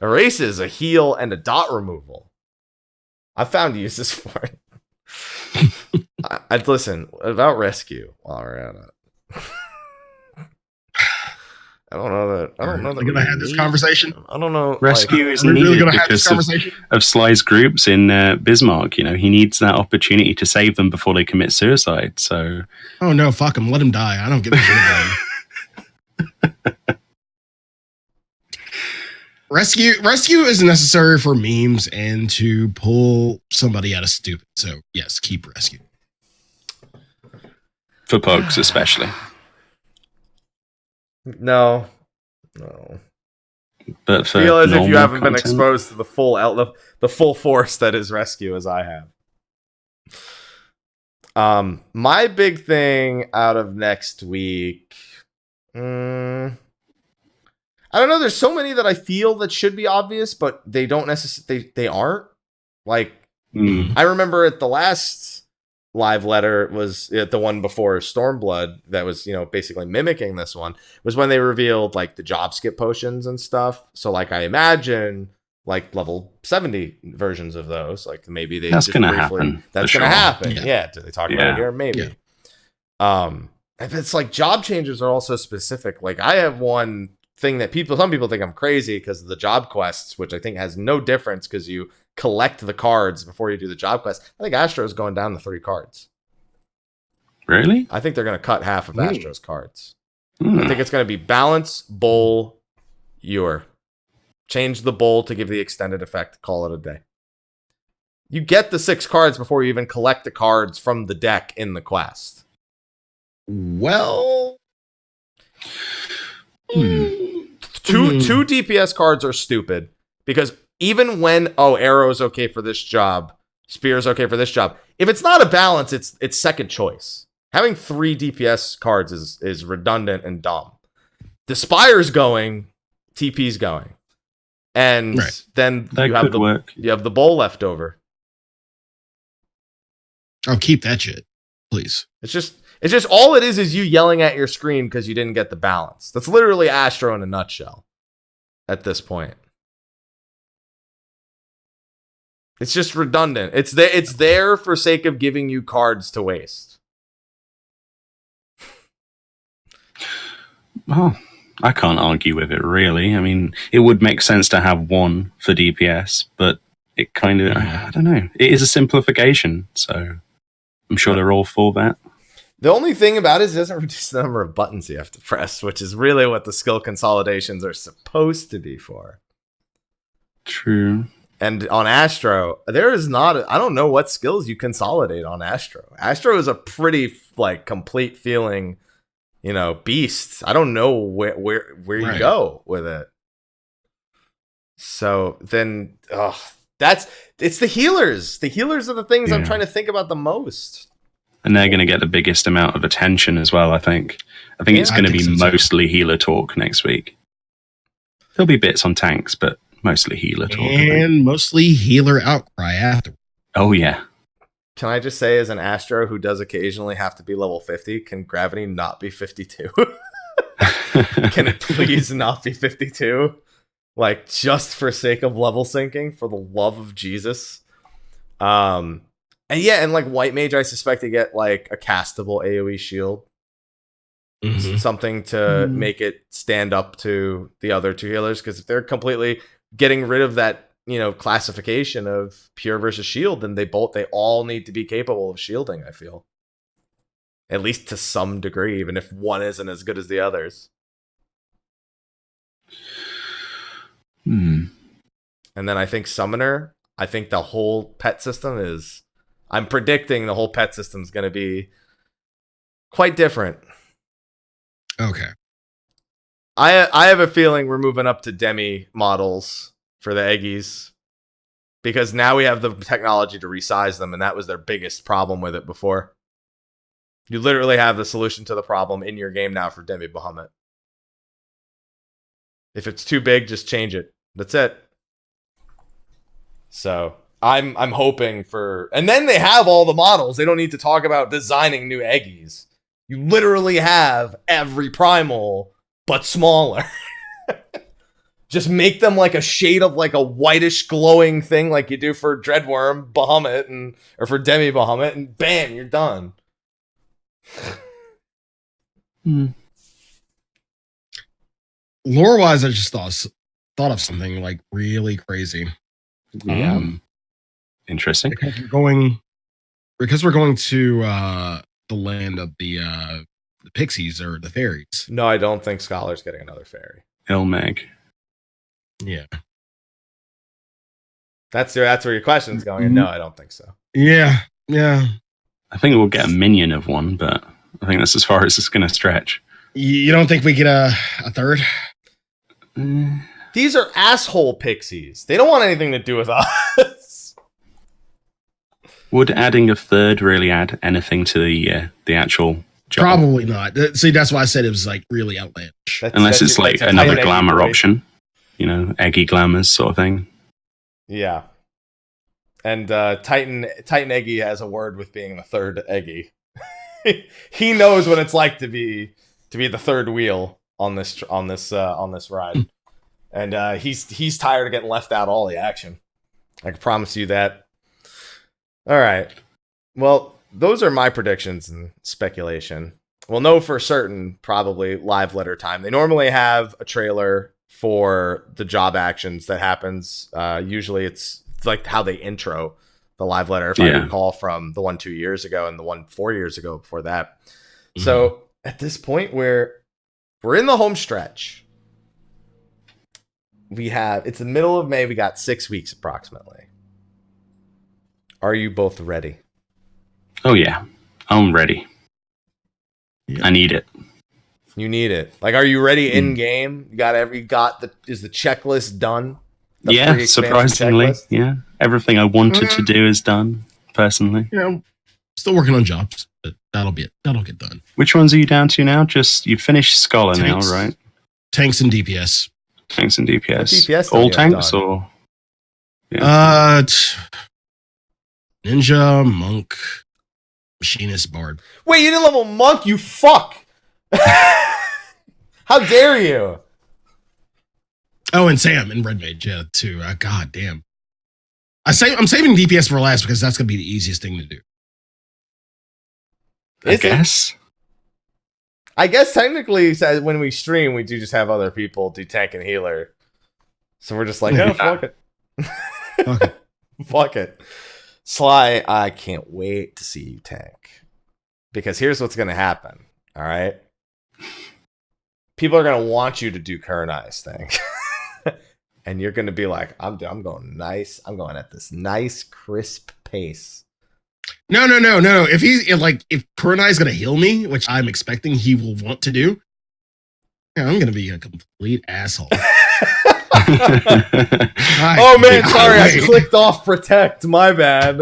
Erase is a heal and a dot removal. I found uses for it. I'd listen about rescue while we're at it. I don't know that we're gonna have this conversation. I don't know. Rescue is needed because of Sly's groups in Bismarck. He needs that opportunity to save them before they commit suicide. So, oh no, fuck him, let him die. I don't give a shit about him. Rescue is necessary for memes and to pull somebody out of stupid. So yes, keep rescue for pugs especially. No. But for feel as if you haven't been content, exposed to the full force that is rescue as I have. My big thing out of next week. I I don't know. There's so many that I feel that should be obvious, but they don't necessarily. They aren't. Like I remember at the last live letter was the one before Stormblood that was basically mimicking this one was when they revealed like the job skip potions and stuff. So like I imagine like level 70 versions of those. Like maybe that's gonna happen. That's gonna happen. Yeah. Do they talk about it here? Maybe. Yeah. If it's like job changes are also specific. Like I have one thing that some people think I'm crazy because of the job quests, which I think has no difference because you collect the cards before you do the job quest. I think Astro's going down to 3 cards. Really? I think they're going to cut half of Astro's cards. I think it's going to be balance, bowl, Ewer. Change the bowl to give the extended effect. Call it a day. You get the 6 cards before you even collect the cards from the deck in the quest. Well, two DPS cards are stupid because even when arrow's okay for this job, spear's okay for this job, if it's not a balance, it's second choice. Having 3 DPS cards is redundant and dumb. The Spire's going, TP's going. And then you have the bowl left over. I'll keep that shit, please. It's just all it is you yelling at your screen because you didn't get the balance. That's literally Astro in a nutshell at this point. It's just redundant. It's there for sake of giving you cards to waste. Well, I can't argue with it, really. I mean, it would make sense to have 1 for DPS, but it kind of, I don't know. It is a simplification, so I'm sure they're all for that. The only thing about it is it doesn't reduce the number of buttons you have to press, which is really what the skill consolidations are supposed to be for. True. And on Astro, there is not... I don't know what skills you consolidate on Astro. Astro is a pretty complete feeling, beast. I don't know where you go with it. So then, it's the healers. The healers are the things I'm trying to think about the most. And they're going to get the biggest amount of attention as well, I think. I think it's going to be mostly healer talk next week. There'll be bits on tanks, but mostly healer talk. And mostly healer outcry after. Oh, yeah. Can I just say, as an Astro who does occasionally have to be level 50, can Gravity not be 52? Can it please not be 52? Like, just for sake of level syncing, for the love of Jesus. And like White Mage, I suspect they get like a castable AoE shield. Something to make it stand up to the other 2 healers, because if they're completely getting rid of that classification of pure versus shield, then they all need to be capable of shielding, I feel, at least to some degree, even if one isn't as good as the others. And then I think Summoner, I think the whole pet system is, I'm predicting the whole pet system is going to be quite different. Okay. I have a feeling we're moving up to demi models for the Eggies, because now we have the technology to resize them, and that was their biggest problem with it before. You literally have the solution to the problem in your game now for Demi Bahamut. If it's too big, just change it. That's it. So I'm hoping for, and then they have all the models. They don't need to talk about designing new Eggies. You literally have every primal, but smaller. Just make them like a shade of like a whitish glowing thing like you do for Dreadworm Bahamut or for Demi Bahamut, and bam, you're done. Lore-wise, I just thought of something like really crazy. Interesting. Because we're going to the land of the pixies or the fairies. No, I don't think Scholar's getting another fairy. Ilmeg. Yeah. That's where your question's going. And no, I don't think so. Yeah. I think we'll get a minion of one, but I think that's as far as it's going to stretch. You don't think we get a third? These are asshole pixies. They don't want anything to do with us. Would adding a third really add anything to the actual job. Probably not. See, that's why I said it was like really outlandish. Unless it's like that's a another Titan glamour Eggy option. You know, eggy glamours sort of thing. Yeah. And Titan Eggy has a word with being the third Eggy. He knows what it's like to be the third wheel on this ride. And he's tired of getting left out all the action. I can promise you that. All right. Well, those are my predictions and speculation. We'll know for certain probably live letter time. They normally have a trailer for the job actions that happens. Usually it's like how they intro the live letter, if I recall, from the one 2 years ago and the one 4 years ago before that. Mm-hmm. So at this point we're in the home stretch. It's the middle of May. We got 6 weeks approximately. Are you both ready? Oh yeah, I'm ready. Yeah. I need it. You need it. Like, are you ready in game? Is the checklist done? Yeah, surprisingly, checklist? Yeah. Everything I wanted to do is done. Personally, I'm still working on jobs, but that'll be it. That'll get done. Which ones are you down to now? You finished Scholar now, right? Tanks and DPS. Tanks and DPS. DPS all tanks done? Or? Yeah. Ninja, monk, machinist, bard. Wait, you didn't level monk, you fuck! How dare you? Oh, and Sam and Red Mage, yeah, too. God damn. I'm saving DPS for last because that's gonna be the easiest thing to do. I guess technically, when we stream, we do just have other people do tank and healer. So we're just like, oh, fuck it. Okay. Fuck it. Sly, I can't wait to see you tank. Because here's what's going to happen, all right? People are going to want you to do Kurenai's thing. And you're going to be like, I'm going nice. I'm going at this nice, crisp pace. No. If Kurenai's going to heal me, which I'm expecting he will want to do, I'm going to be a complete asshole. Oh man, sorry, I clicked off protect. My bad.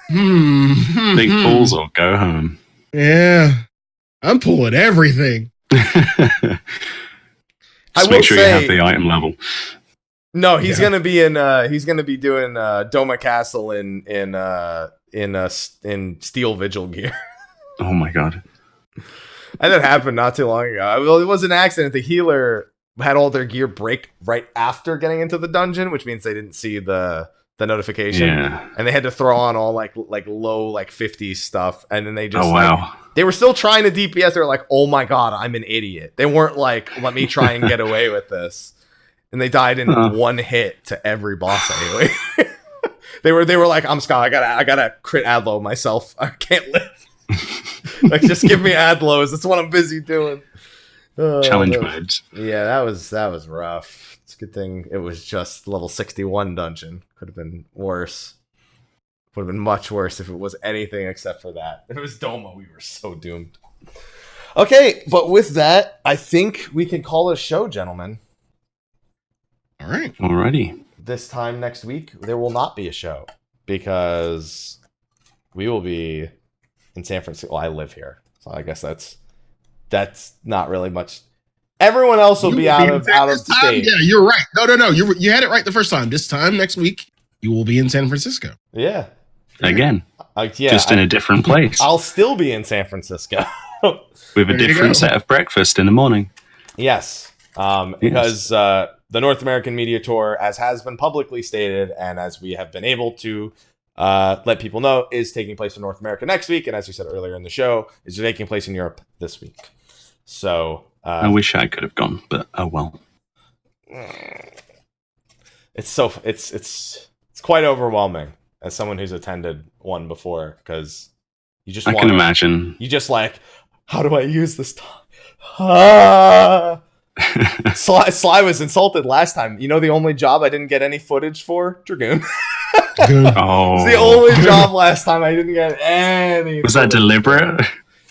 Big pulls or go home. Yeah, I'm pulling everything. Just make sure you have the item level. No, he's gonna be in. He's gonna be doing Doma Castle in Steel Vigil gear. Oh my god! And that happened not too long ago. Well, it was an accident. The healer had all their gear break right after getting into the dungeon, which means they didn't see the notification, and they had to throw on all like low 50s stuff, and then they just they were still trying to DPS. They were like, oh my god, I'm an idiot. They weren't like, let me try and get away with this, and they died in one hit to every boss anyway. they were like, I'm Scott. I gotta crit Adlo myself. I can't live. Like, just give me Adlos. That's what I'm busy doing. Challenge modes. Yeah, that was rough. It's a good thing it was just level 61 dungeon. Could have been worse. Would have been much worse if it was anything except for that. If it was Doma, we were so doomed. Okay, but with that, I think we can call it a show, gentlemen. All right. Alrighty. This time next week, there will not be a show because we will be in San Francisco. Well, I live here, so I guess that's not really much. Everyone else will be out of state. Yeah, you're right. No. You had it right the first time. This time next week, you will be in San Francisco. Yeah. Again. Just in a different place. I'll still be in San Francisco. With a different set of breakfast in the morning. Yes. Because the North American Media Tour, as has been publicly stated, and as we have been able to let people know, is taking place in North America next week. And as you said earlier in the show, is taking place in Europe this week. So I wish I could have gone, but oh well. It's quite overwhelming as someone who's attended one before, because you just can imagine. You just like, how do I use this time? Sly was insulted last time. You know, the only job I didn't get any footage for? Dragoon. Oh. It's the only job last time I didn't get any. Was that deliberate?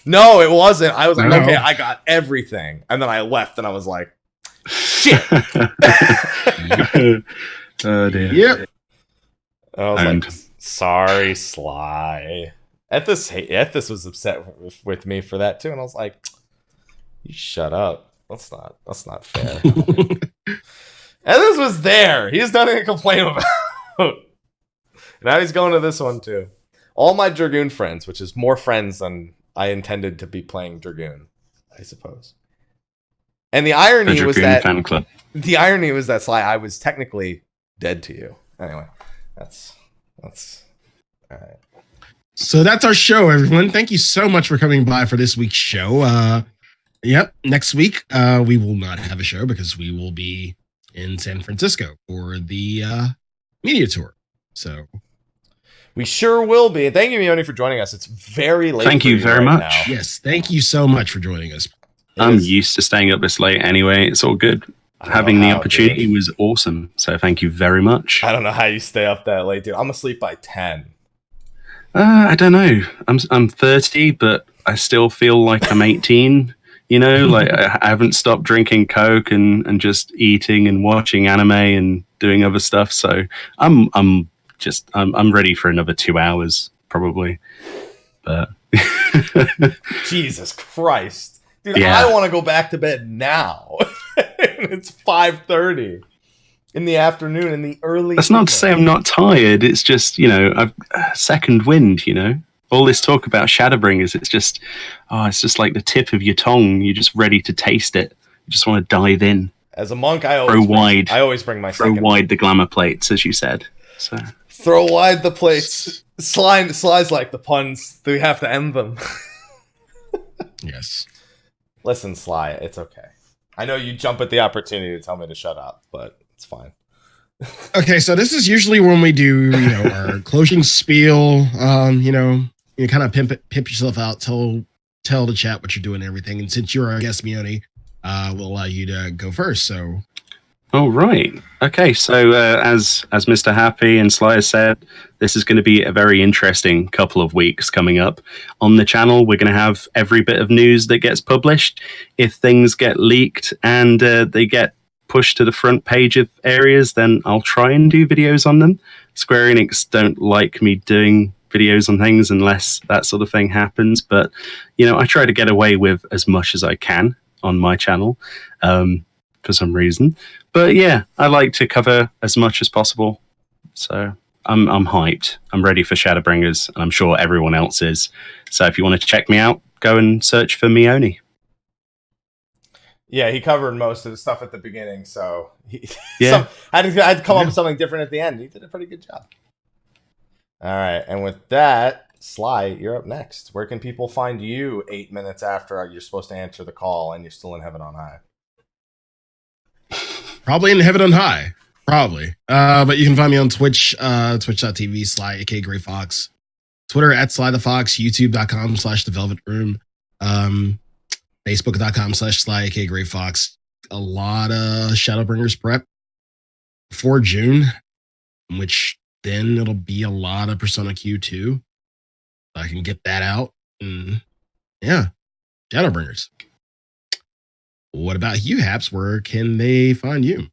No, it wasn't. I was like, okay, I got everything. And then I left and I was like, shit. Oh, dear. Yep. I was like, sorry, Sly. Ethis was upset with me for that too, and I was like, "You shut up. That's not fair." Ethis was there. He has nothing to complain about. Now he's going to this one too. All my Dragoon friends, which is more friends than I intended to be playing Dragoon, I suppose. And the irony was that Slyh, I was technically dead to you. Anyway, that's all right. So that's our show, everyone. Thank you so much for coming by for this week's show. Yep, next week we will not have a show because we will be in San Francisco for the media tour. So we sure will be. And thank you, Meoni, for joining us. It's very late. Thank you very much. Now. Yes, thank you so much for joining us. I'm used to staying up this late anyway. It's all good. Having the opportunity was awesome. So thank you very much. I don't know how you stay up that late, dude. I'm asleep by 10. I don't know. I'm 30, but I still feel like I'm 18. You know, like I haven't stopped drinking Coke and just eating and watching anime and doing other stuff. So I'm ready for another 2 hours probably. But Jesus Christ. Dude, yeah. I want to go back to bed now. It's 5:30 in the afternoon, in the early. That's not to say I'm not tired. It's just, you know, I've second wind, you know. All this talk about Shadowbringers, it's just like the tip of your tongue. You're just ready to taste it. You just want to dive in. As a monk, I always bring my throw wide the glamour plates, as you said. So throw wide the plates. Sly's like the puns. We have to end them. Yes. Listen, Slyh, it's okay. I know you jump at the opportunity to tell me to shut up, but it's fine. Okay, so this is usually when we do, you know, our closing spiel. You kind of pimp yourself out, tell the chat what you're doing and everything. And since you're our guest, Meoni, we'll allow you to go first. So, all right, okay. So as Mr. Happy and Slyh said, this is going to be a very interesting couple of weeks coming up on the channel. We're going to have every bit of news that gets published. If things get leaked and they get pushed to the front page of areas, then I'll try and do videos on them. Square Enix don't like me doing videos on things unless that sort of thing happens, but you know, I try to get away with as much as I can on my channel for some reason. But yeah, I like to cover as much as possible, so I'm hyped. I'm ready for Shadowbringers, and I'm sure everyone else is. So if you want to check me out, go and search for Meoni. Yeah, he covered most of the stuff at the beginning, so yeah. I had to come up with something different at the end. He did a pretty good job. All right, and with that, Slyh, you're up next. Where can people find you 8 minutes after you're supposed to answer the call and you're still in heaven on high? Probably in heaven on high. Probably. But you can find me on Twitch, twitch.tv Slyakagreyfox, Twitter at Slythefox, youtube.com/thevelvetroom, facebook.com/Slyakagreyfox. A lot of Shadowbringers prep for June, which then it'll be a lot of Persona Q2. I can get that out. And yeah, Shadowbringers. What about you, Haps? Where can they find you?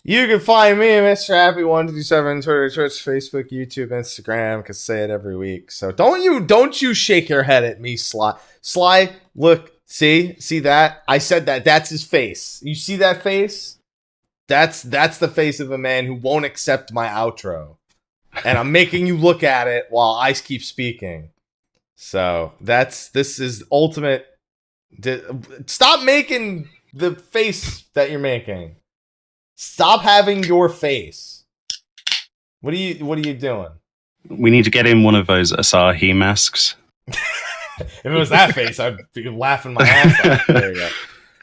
You can find me, Mr. Happy1227, Twitter, Twitch, Facebook, YouTube, Instagram, because I say it every week. So don't you shake your head at me, Slyh. Slyh, look, see that? I said that. That's his face. You see that face? That's the face of a man who won't accept my outro. And I'm making you look at it while I keep speaking. So this is ultimate. Stop making the face that you're making. Stop having your face. What are you doing? We need to get in one of those Asahi masks. If it was that face, I'd be laughing my ass off. There you go.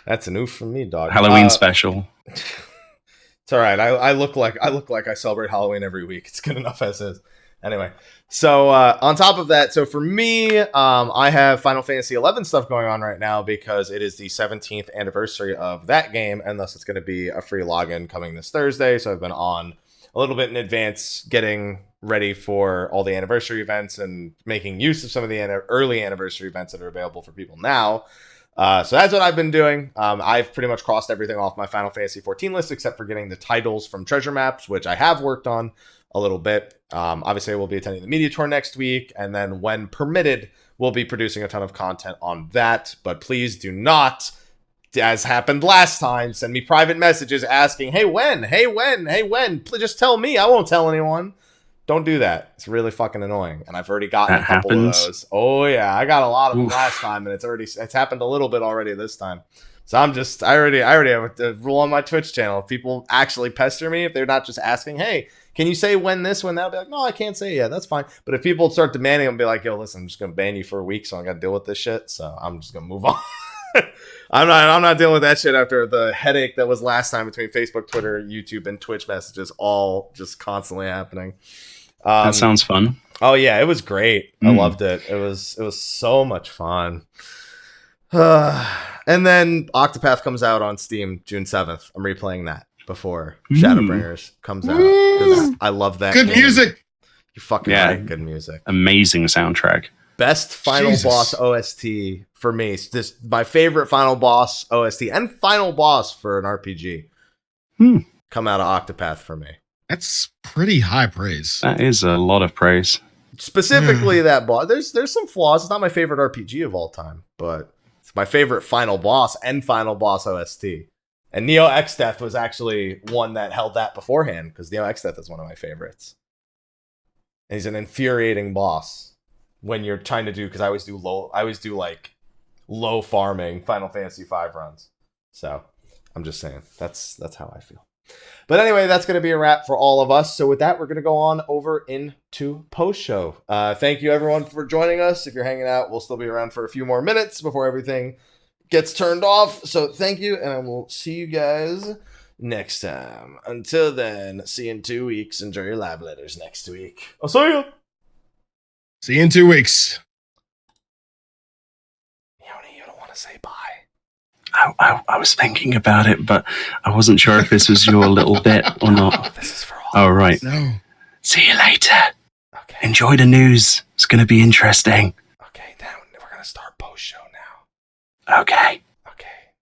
That's an oof from me, dog. Halloween special. It's all right. I look like I celebrate Halloween every week. It's good enough as is. Anyway, so on top of that, so for me, I have Final Fantasy XI stuff going on right now because it is the 17th anniversary of that game, and thus it's going to be a free login coming this Thursday. So I've been on a little bit in advance, getting ready for all the anniversary events and making use of some of the early anniversary events that are available for people now. So that's what I've been doing. I've pretty much crossed everything off my Final Fantasy XIV list except for getting the titles from treasure maps, which I have worked on. a little bit. Obviously, we'll be attending the media tour next week, and then when permitted, we'll be producing a ton of content on that. But please do not, as happened last time, send me private messages asking, hey, when? Hey, when? Hey, when? Please just tell me. I won't tell anyone. Don't do that. It's really fucking annoying. And I've already gotten a couple of those. Oh, yeah. I got a lot of them last time, and it's happened a little bit already this time. So I already have a rule on my Twitch channel. If people actually pester me, if they're not just asking, hey, can you say when this, when that? I'll be like, no, I can't say it yet. That's fine. But if people start demanding, I'll be like, yo, listen, I'm just going to ban you for a week, so I got to deal with this shit. So I'm just going to move on. I'm not dealing with that shit after the headache that was last time between Facebook, Twitter, YouTube, and Twitch messages all just constantly happening. That sounds fun. Oh yeah, it was great. I loved it. It was so much fun. And then Octopath comes out on Steam June 7th. I'm replaying that before Shadowbringers comes out. I love that. Good music. You're fucking right. Good music. Amazing soundtrack. Best final boss OST for me. This my favorite final boss OST and final boss for an RPG. Come out of Octopath for me. That's pretty high praise. That is a lot of praise. Specifically that boss. There's some flaws. It's not my favorite RPG of all time, but it's my favorite final boss and final boss OST. And Neo Exdeath was actually one that held that beforehand, because Neo Exdeath is one of my favorites. And he's an infuriating boss when you're trying to do, because I always do like low farming Final Fantasy V runs. So I'm just saying that's how I feel. But anyway, that's going to be a wrap for all of us. So with that, we're going to go on over into post-show. Thank you, everyone, for joining us. If you're hanging out, we'll still be around for a few more minutes before everything gets turned off. So thank you, and I will see you guys next time. Until then, see you in 2 weeks. Enjoy your lab letters next week. I'll see you. See you in 2 weeks. Meoni, you don't want to say bye. I was thinking about it, but I wasn't sure if this was your little bit or not. Oh, this is for all. Oh, right. No. See you later. Okay. Enjoy the news. It's going to be interesting. Okay, now we're going to start post-show now. Okay.